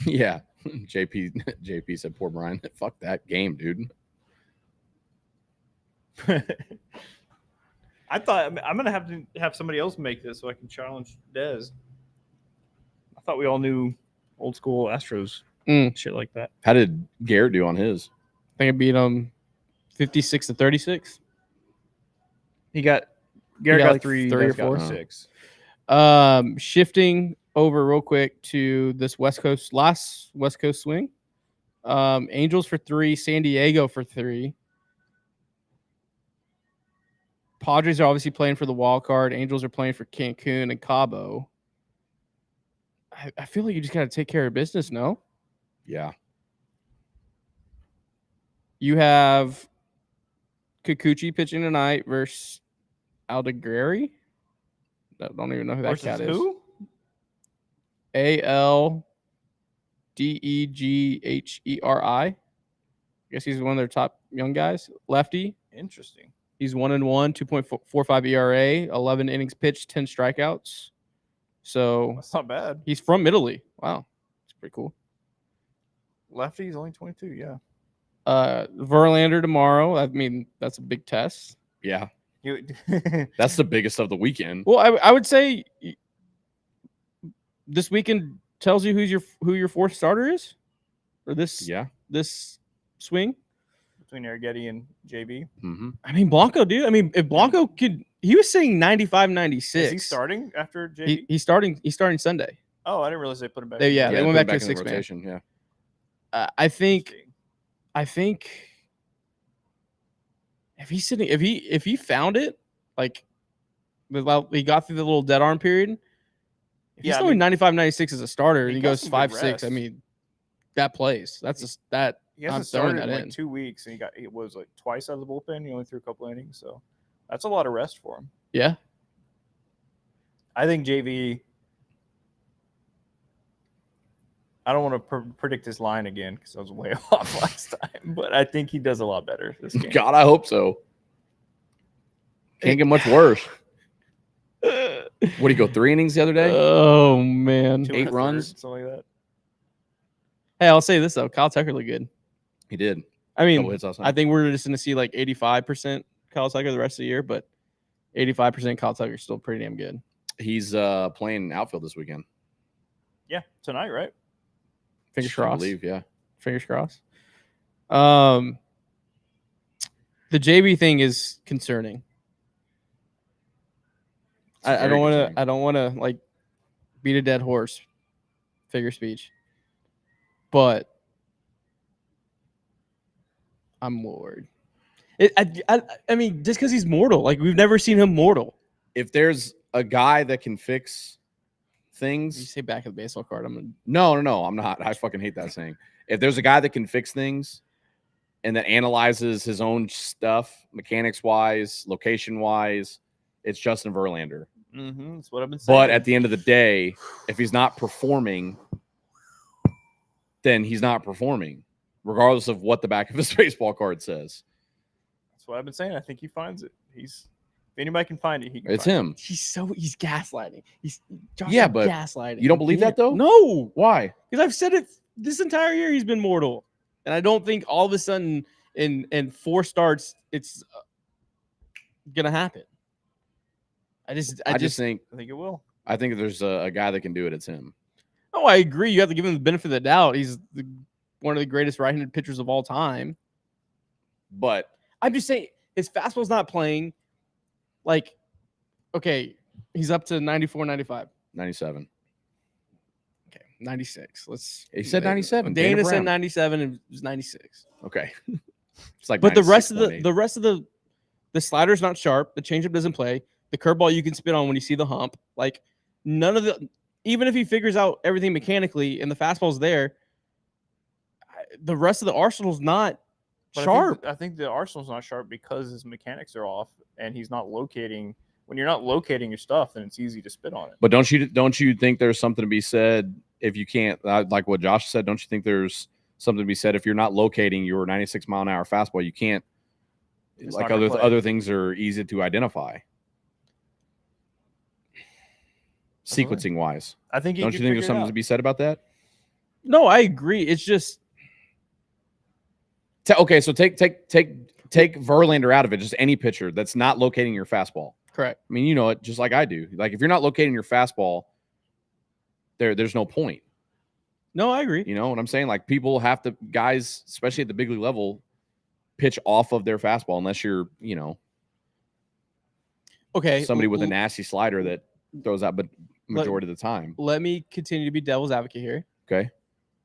Yeah. JP said, poor Brian. Fuck that game, dude. I thought I'm gonna have to have somebody else make this so I can challenge Dez. I thought we all knew old school Astros shit like that. How did Garrett do on his? I think I beat him 56-36. Garrett got got like 3, three or Dez got four. 6. Shifting over real quick to this last West Coast swing. Angels for 3, San Diego for 3. Padres are obviously playing for the wild card. Angels are playing for Cancun and Cabo. I feel like you just got to take care of business, no? Yeah. You have Kikuchi pitching tonight versus Aldegreri. I don't even know who that Versus cat is. who? Aldegheri. I guess he's one of their top young guys. Lefty. Interesting. He's 1-1, 2.45 ERA, 11 innings pitched, 10 strikeouts. So That's not bad. he's from Italy. Wow, that's pretty cool. Lefty's only 22. Yeah. Verlander tomorrow. I mean, that's a big test. Yeah, You, that's the biggest of the weekend. Well, I would say this weekend tells you who your fourth starter is, or this swing between Arrighetti and JB. Mm-hmm. I mean, Blanco, dude. I mean, if Blanco could, he was saying 95, 96. Is he starting after JB? He's starting Sunday. Oh, I didn't realize they put him back. They went put back to in a the 6 man. rotation. Yeah, I think if he found it, like, he got through the little dead arm period. If he's throwing 95, 96 as a starter, and he goes 5-6. I mean, that plays. That's just that. He hasn't started in like 2 weeks, and it was like twice out of the bullpen. He only threw a couple innings, so that's a lot of rest for him. Yeah, I think JV. I don't want to predict his line again because I was way off last time, but I think he does a lot better this game. God, I hope so. Can't get much worse. What do you go 3 innings the other day? Oh man, 8 runs, something like that. Hey, I'll say this though, Kyle Tucker looked good. He did. I mean, I think we're just going to see like 85% Kyle Tucker the rest of the year, but 85% Kyle Tucker is still pretty damn good. He's playing outfield this weekend. Yeah, tonight, right? Fingers crossed. I believe, yeah. Fingers crossed. The JB thing is concerning. I don't want to like beat a dead horse. Figure speech. But I'm more worried. I mean, just because he's mortal, like we've never seen him mortal. If there's a guy that can fix things, you say back of the baseball card. No, I'm not. I fucking hate that saying. If there's a guy that can fix things and that analyzes his own stuff, mechanics wise, location wise, it's Justin Verlander. Mm-hmm. That's what I've been saying. But at the end of the day, if he's not performing, then he's not performing, regardless of what the back of his baseball card says. That's what I've been saying. I think he finds it. If anybody can find it, he can. It's find him. It. He's gaslighting. But gaslighting. You don't believe that though? No. Why? Because I've said it this entire year. He's been mortal, and I don't think all of a sudden in 4 starts it's gonna happen. I just think it will. I think if there's a guy that can do it, it's him. Oh, I agree. You have to give him the benefit of the doubt. He's one of the greatest right-handed pitchers of all time. But I'm just saying his fastball's not playing. Like, okay, he's up to 94, 95. 97. Okay, 96. He said 97. Dana said 97 and it was 96. Okay. It's like, but the rest of the slider's not sharp. The changeup doesn't play. The curveball you can spit on when you see the hump. Like, none of the, even if he figures out everything mechanically and the fastball's there, the rest of the arsenal's not sharp. I think the arsenal's not sharp because his mechanics are off and he's not locating. When you're not locating your stuff, then it's easy to spit on it. But don't you think there's something to be said if you can't, like what Josh said, don't you think there's something to be said if you're not locating your 96 mile an hour fastball, you can't, it's like other things are easy to identify. Sequencing wise. I think don't you think there's something to be said about that? No, I agree. It's just okay, so take Verlander out of it, just any pitcher that's not locating your fastball. Correct. I mean, you know it just like I do. Like if you're not locating your fastball, there's no point. No, I agree. You know what I'm saying? Like people have to, guys, especially at the big league level, pitch off of their fastball unless you're, somebody with a nasty slider that throws out, but majority of the time. Let me continue to be devil's advocate here. Okay.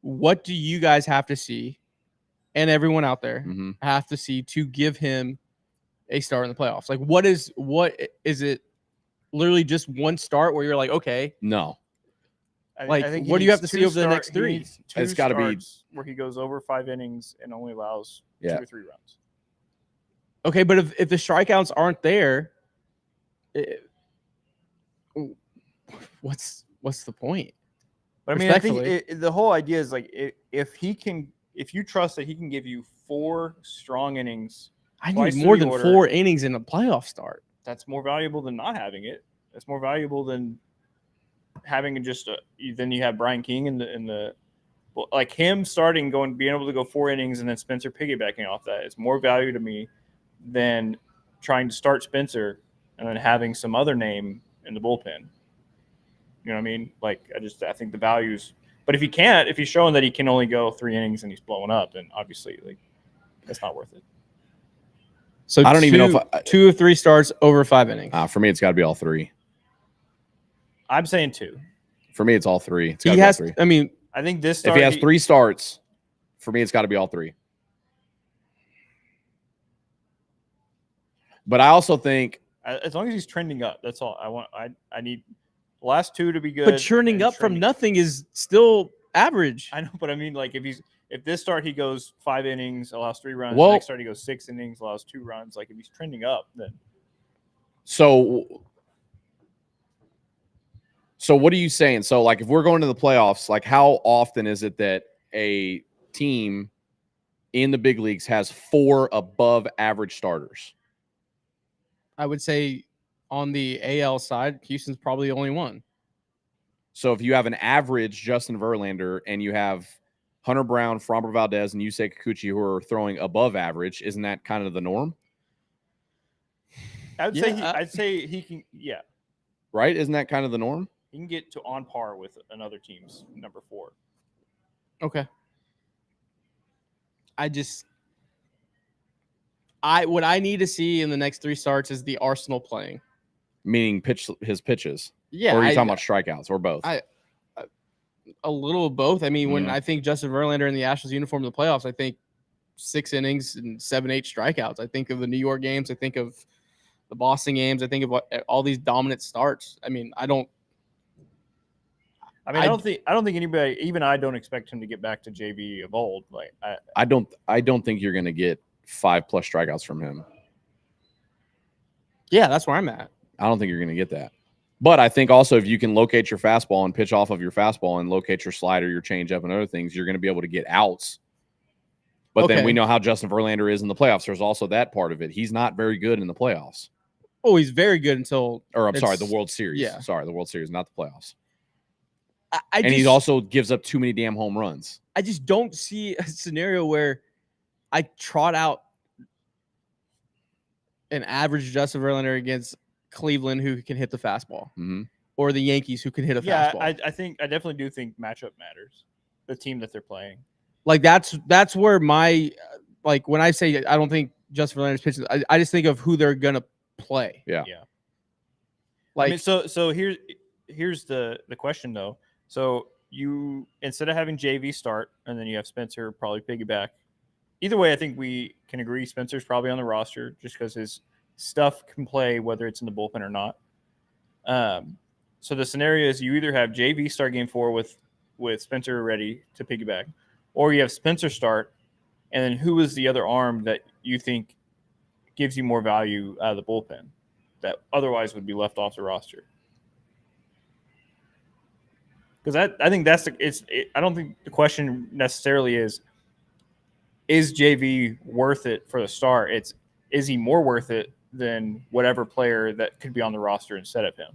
What do you guys have to see, and everyone out there have to see to give him a start in the playoffs? Like, what is it? Literally just one start where you're like, okay, no. I think what do you have to see over the next 3? It's got to be where he goes over 5 innings and only allows 2 or 3 runs. Okay, but if the strikeouts aren't there, what's the point? But I mean, I think the whole idea is like if you trust that he can give you 4 strong innings, I need more than 4 innings in a playoff start. That's more valuable than not having it. That's more valuable than having just then you have Brian King in the like him starting being able to go 4 innings and then Spencer piggybacking off that is more value to me than trying to start Spencer and then having some other name in the bullpen. You know what I mean? Like I think the values. But if he's showing that he can only go 3 innings and he's blowing up, then obviously like that's not worth it. So I don't even know if 2 of 3 starts over 5 innings. For me, it's got to be all 3. I'm saying 2. For me, it's all 3. It's He has. 3. I mean, I think this. If he has 3 starts, for me, it's got to be all 3. But I also think, as long as he's trending up, that's all I want. I need the last 2 to be good. but churning up from nothing is still average. I know, but I mean, like if this start he goes 5 innings, allows 3 runs. Well, next start he goes 6 innings, allows 2 runs. Like if he's trending up, then. So what are you saying? So like if we're going to the playoffs, like how often is it that a team in the big leagues has 4 above average starters? I would say on the AL side, Houston's probably the only one. So if you have an average Justin Verlander and you have Hunter Brown, Framber Valdez, and Yusei Kikuchi who are throwing above average, isn't that kind of the norm? I'd say he can. Yeah. Right? Isn't that kind of the norm? He can get to on par with another team's number 4. Okay. What I need to see in the next 3 starts is the Arsenal playing. Meaning his pitches. Yeah. Or are you talking about strikeouts or both? A little of both. I mean, when Yeah. I think Justin Verlander in the Astros uniform in the playoffs, I think 6 innings and 7-8 strikeouts. I think of the New York games. I think of the Boston games. I think of all these dominant starts. I mean, I don't think anybody, even I, don't expect him to get back to JV of old. Like I don't think you're going to get 5+ strikeouts from him. Yeah, that's where I'm at. I don't think you're going to get that. But I think also if you can locate your fastball and pitch off of your fastball and locate your slider, your changeup, and other things, you're going to be able to get outs. But then we know how Justin Verlander is in the playoffs. There's also that part of it. He's not very good in the playoffs. Oh, he's very good until – Or I'm sorry, the World Series. Yeah. Sorry, the World Series, not the playoffs. And he also gives up too many damn home runs. I just don't see a scenario where I trot out an average Justin Verlander against Cleveland who can hit the fastball, or the Yankees who can hit a fastball. I definitely do think matchup matters. The team that they're playing, like that's where my like when I say I don't think Justin Verlander's pitching, I just think of who they're gonna play. Yeah. Like I mean, so here's the question though. So you instead of having JV start and then you have Spencer probably piggyback. Either way, I think we can agree Spencer's probably on the roster just because his stuff can play whether it's in the bullpen or not. So the scenario is you either have JV start game 4 with Spencer ready to piggyback, or you have Spencer start, and then who is the other arm that you think gives you more value out of the bullpen that otherwise would be left off the roster? Because I think I don't think the question necessarily is JV worth it for the start? Is he more worth it than whatever player that could be on the roster instead of him?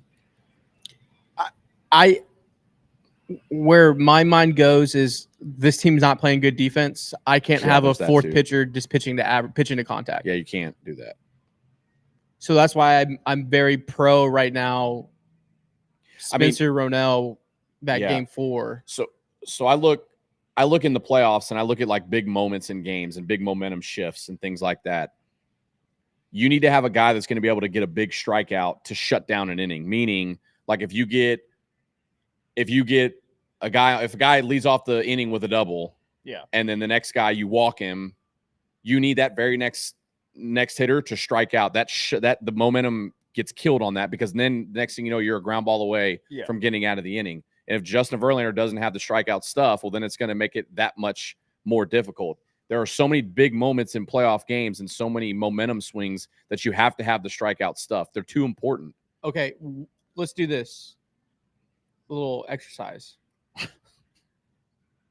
Where my mind goes is this team's not playing good defense. I can't have a 4th pitcher just pitching to contact. Yeah, you can't do that. So that's why I'm very pro right now. Spencer Ronell, game 4. So I look in the playoffs and I look at like big moments in games and big momentum shifts and things like that. You need to have a guy that's going to be able to get a big strikeout to shut down an inning. Meaning, like if you get a guy leads off the inning with a double, and then the next guy you walk him, you need that very next hitter to strike out. That the momentum gets killed on that, because then the next thing you know, you're a ground ball away from getting out of the inning. And if Justin Verlander doesn't have the strikeout stuff, well, then it's going to make it that much more difficult. There are so many big moments in playoff games and so many momentum swings that you have to have the strikeout stuff. They're too important. Okay, let's do this. A little exercise.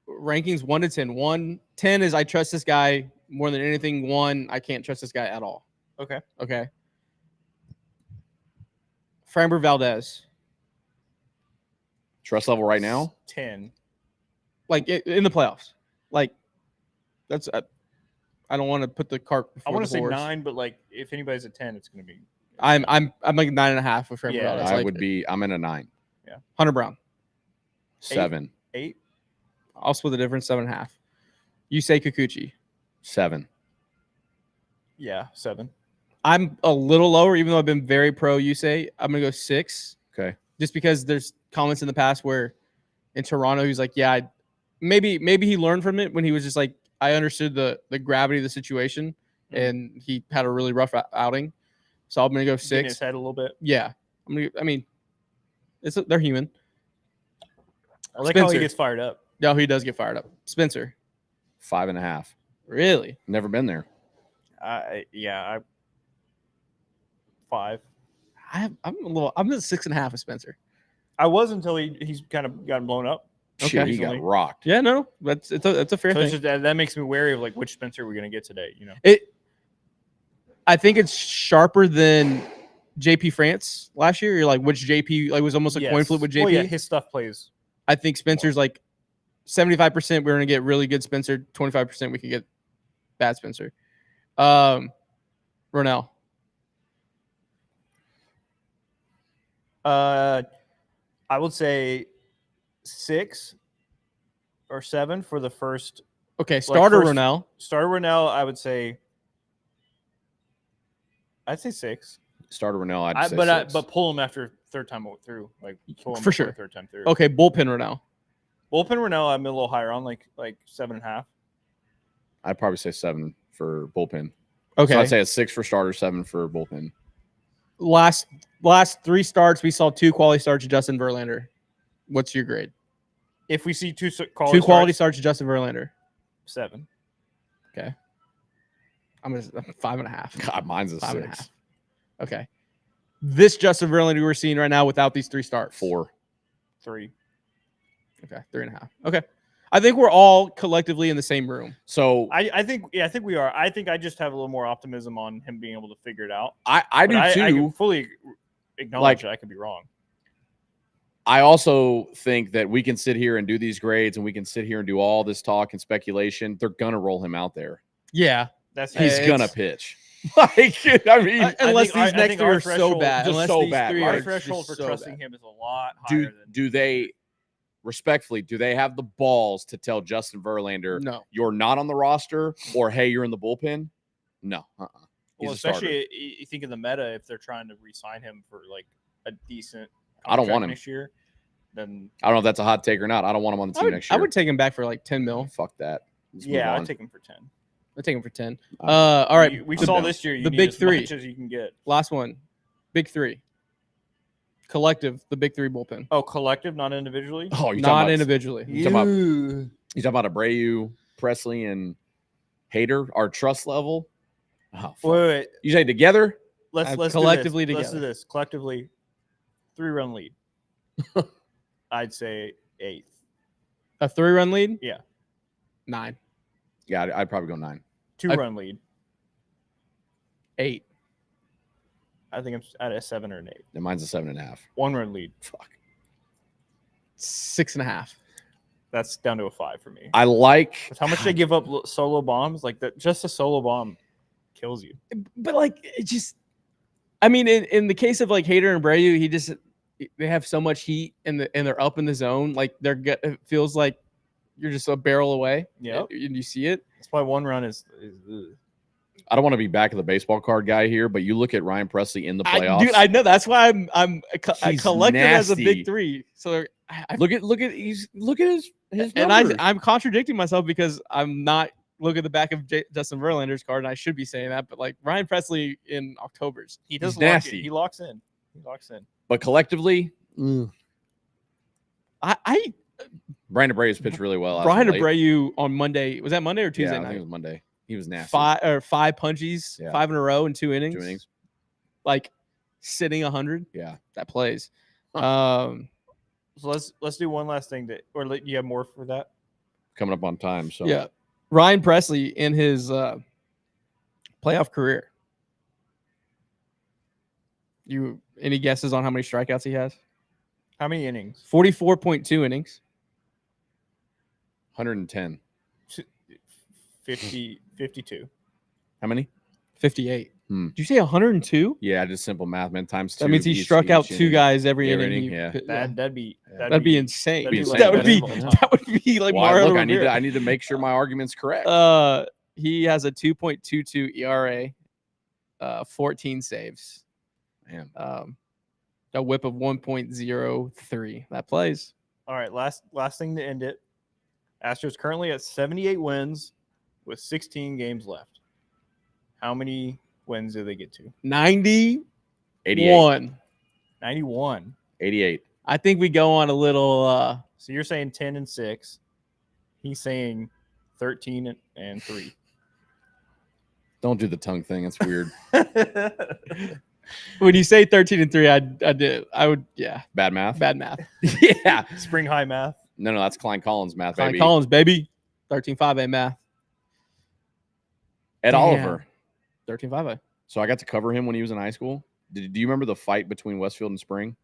Rankings 1 to 10. 10 is I trust this guy more than anything. 1, I can't trust this guy at all. Okay. Framber Valdez. Trust level right now? 10. like in the playoffs. Like that's I don't want to put the cart before I want the to say horse. 9, but like if anybody's at 10, it's going to be. I'm like 9.5 with Framber Yeah, Valdez. I Like would be. I'm in a 9. Hunter Brown. 7. 8. I'll split the difference. 7.5. You say Kikuchi. 7. Yeah, 7. I'm a little lower, even though I've been very pro. You say I'm gonna go 6. Okay. Just because there's comments in the past where in Toronto he's like, yeah, maybe he learned from it when he was just like, I understood the gravity of the situation, and he had a really rough outing. So I'm gonna go 6. Getting his head a little bit. Yeah, I mean, they're human. I like how he Spencer. gets fired up. No, he does get fired up. Spencer, 5.5. really? Never been there. 5. I'm at 6.5 with Spencer. I was until he's kind of gotten blown up. Shit, he recently. got rocked. Yeah, no, that's a fair So thing. it's just, that makes me wary of like which Spencer we're gonna get today. You know, I think it's sharper than JP France last year. You're like, which JP like was almost a coin flip with JP. Well, yeah, his stuff plays. I think Spencer's like 75%. We're gonna get really good Spencer. 25% we can get bad Spencer. Ronell. I would say 6 or 7 for the first Okay, starter first- Ronell. starter. Ronell, I would say. I'd say 6. Starter Ronell, I'd say 6. But pull him after third time through, like pull him For before sure. third time through. Okay, bullpen Ronell. Bullpen Ronell, I'm a little higher on, like 7.5. I'd probably say 7 for bullpen. Okay, So I'd say a 6 for starter, 7 for bullpen. last 3 starts we saw 2 quality starts to Justin Verlander. What's your grade? If we see 2 Quality starts to Justin Verlander. 7. Okay, I'm 5.5. God, mine's a 5.5. 6. Okay, this Justin Verlander we're seeing right now without these 3 starts. 4. 3. Okay, 3.5. Okay, I think we're all collectively in the same room. So I think we are. I think I just have a little more optimism on him being able to figure it out. I do But too. I can fully acknowledge that I could be wrong. I also think that we can sit here and do these grades and we can sit here and do all this talk and speculation. They're going to roll him out there. Yeah, That's He's It's- going to pitch. Like, I mean, unless think these next 3 our are so threshold- bad. just Unless so these bad, 3 right? our are threshold for just so trusting bad. him is a lot higher than. do they, respectfully, do they have the balls to tell Justin Verlander, No. you're not on the roster, or hey, you're in the bullpen? No. He's Well, a starter. especially you think in the meta, if they're trying to re-sign him for like a decent. I don't want contract him. next year. Then I don't know if that's a hot take or not. I don't want him on the team next year. I would take him back for like 10 mil. Fuck that. Let's move yeah, on. I'd take him for 10. I'd take him for 10. I'm- All right, We I'm saw down. this year. You The need big as 3. much as you can get. last one. Big 3. Collective, the big 3 bullpen. Oh, collective, not individually. Oh, you're Not talking about, individually. you talking about Abreu, Presley, and Hader, our trust level. Oh, fuck. Wait. You say together? Let's collectively do this. Let's do together. this collectively. 3-run lead. I'd say 8th. A 3-run lead? Yeah. 9. Yeah, I'd probably go 9. 2-run lead. 8. I think I'm at a 7 or an 8. And mine's a 7.5. 1-run lead. Fuck. 6.5. That's down to a 5 for me. I like With how much they give up solo bombs, like that, just a solo bomb kills you. But like it just, I mean, in the case of like Hader and Abreu, they have so much heat and they're up in the zone. Like it feels like you're just a barrel away. Yep. and you see it. That's why 1 run is I don't want to be back of the baseball card guy here, but you look at Ryan Presley in the playoffs. I know that's why I'm He's collective as a nasty. big 3. So look at his and numbers. I'm contradicting myself because I'm not looking at the back of Justin Verlander's card, and I should be saying that. But like Ryan Presley in October's, he does He's lock nasty. it. He locks in. He locks in. But collectively, I Brandon Abreu's pitched really well. Brian as of late. Abreu on Monday, was that Monday or Yeah, Tuesday I think night? it was Monday. He was nasty. 5 punchies, Yeah. 5 in a row in 2 innings. 2 innings. Like sitting 100. Yeah. That plays. So let's do one last thing you have more for that? Coming up on time. So Yeah. Ryan Presley in his playoff career. Any guesses on how many strikeouts he has? How many innings? 44.2 innings. 110. 52. How many? 58. Hmm. Did you say 102? Yeah, just simple math, man. Times 2. That means he struck out 2 guys every Every inning. inning, yeah. That'd be insane. That'd be insane. That would be Yeah. that would be like Well, Mario look, Rivera. I need to make sure my argument's correct. He has a 2.22 ERA, 14 saves, Man. a whip of 1.03. That plays. All right, last thing to end it. Astros currently at 78 wins with 16 games left. How many wins do they get to? 91. 88. 91. 88. I think we go on a little. So you're saying 10-6. He's saying 13-3. Don't do the tongue thing. It's weird. When you say 13-3, I would. Yeah. Bad math. Bad math. Yeah. Spring high math. No, that's Klein Collins math, Klein baby. Collins, baby. 13.5A math. Ed Damn. Oliver. 13.5A. So I got to cover him when he was in high school. Do you remember the fight between Westfield and Spring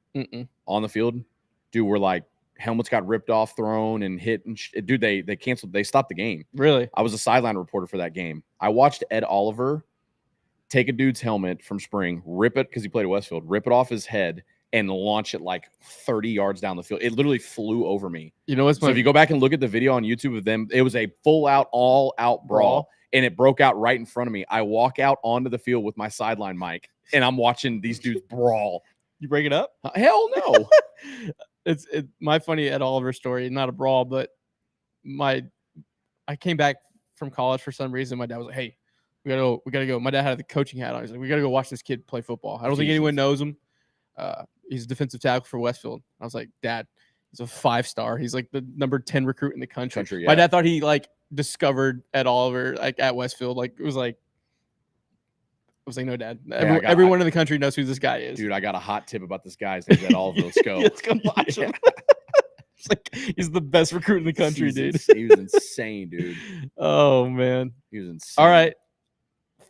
on the field? Dude, where like helmets got ripped off, thrown, and hit. And dude, they canceled. They stopped the game. Really? I was a sideline reporter for that game. I watched Ed Oliver take a dude's helmet from Spring, rip it because he played at Westfield, rip it off his head, and launch it like 30 yards down the field. It literally flew over me. You know what's So if you go back and look at the video on YouTube of them, it was a full-out, all-out brawl, and it broke out right in front of me. I walk out onto the field with my sideline mic, and I'm watching these dudes brawl. You break it up? Hell no. It's my funny Ed Oliver story. Not a brawl, but I came back from college for some reason. My dad was like, "Hey, we gotta go." My dad had the coaching hat on. He's like, "We gotta go watch this kid play football." I don't think anyone knows him. He's a defensive tackle for Westfield. I was like, "Dad, he's a 5-star. He's like the number 10 recruit in the country." Yeah. My dad thought he like discovered Ed Oliver like at Westfield. Like it was like, I was like, "No, Dad. Everyone in the country knows who this guy is." Dude, I got a hot tip about this guy. His name's Ed Oliver. Let's go. Let's go watch him. It's like he's the best recruit in the country, dude. He was insane, dude. Oh man. He was insane. All right.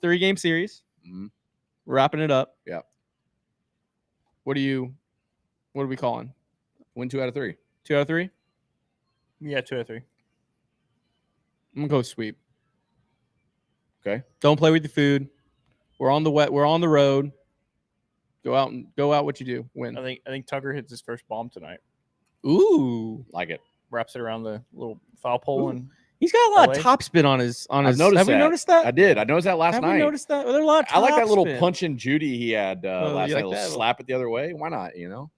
3-game series. Mhm. Wrapping it up. Yeah. What are we calling? Win 2 out of 3. 2 out of 3? Yeah, 2 out of 3. I'm gonna go sweep. Okay. Don't play with the food. We're on the road. Go out what you do. Win. I think Tucker hits his first bomb tonight. Ooh. Like it. Wraps it around the little foul pole and He's got a lot LA? of topspin on his. I've noticed Have that. we noticed that? I did. I noticed that last Have night. we noticed that? Well, there's a lot of I like that little topspin. punch and Judy he had last you night. like Little that? slap it the other way. Why not? You know.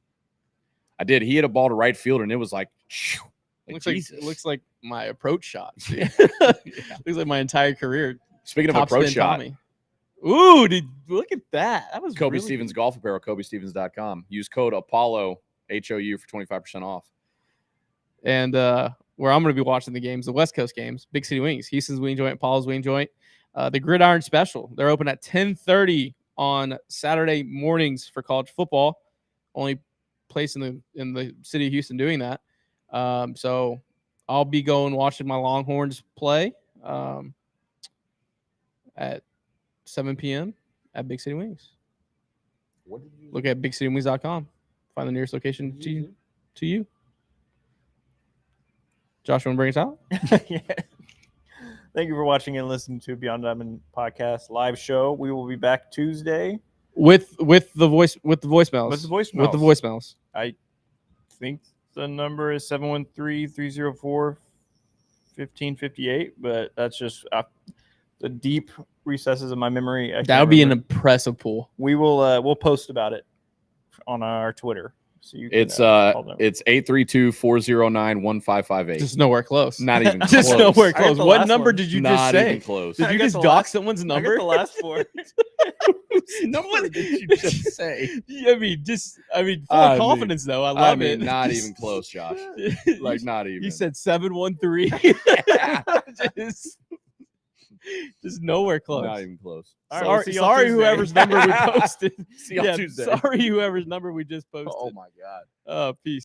I did. He hit a ball to right field, and it was like, Jesus. Looks like my approach shot. Looks like my entire career. Speaking of Top approach spin shot, Tommy. Ooh, dude, look at that. That was Kobe really Stevens good. Golf Apparel, KobeStevens.com. Use code Apollo HOU for 25% off. And where I'm going to be watching the games, the West Coast games, Big City Wings, Houston's Wing Joint, Paul's Wing Joint, the Gridiron Special. They're open at 10:30 on Saturday mornings for college football. Only place in the city of Houston doing that. So I'll be going watching my Longhorns play at 7 p.m. at Big City Wings. Look at BigCityWings.com. Find the nearest location to you. Josh, want to bring us out? Yeah. Thank you for watching and listening to Beyond Diamond Podcast live show. We will be back Tuesday with the voicemails. with the voicemails. With the voicemails. I think the number is 713-304-1558, but that's just the deep recesses of my memory. That would be an impressive pool. We will we'll post about it on our Twitter. So you can, It's 832-409-1558. Just nowhere close. Not even close. Just nowhere I got close. the What last number one. did you Not just say? even close. Did I you got just the dox last- someone's I number? got the last four. Whose number did you just say? I mean, full I of mean- confidence though. I love it. Not even close, Josh. Like, not even. You said 713. Just nowhere close. Not even close. All right, we'll see y'all sorry, Tuesday. whoever's number we posted. See y'all Tuesday. Sorry, whoever's number we just posted. Oh, my God. Peace.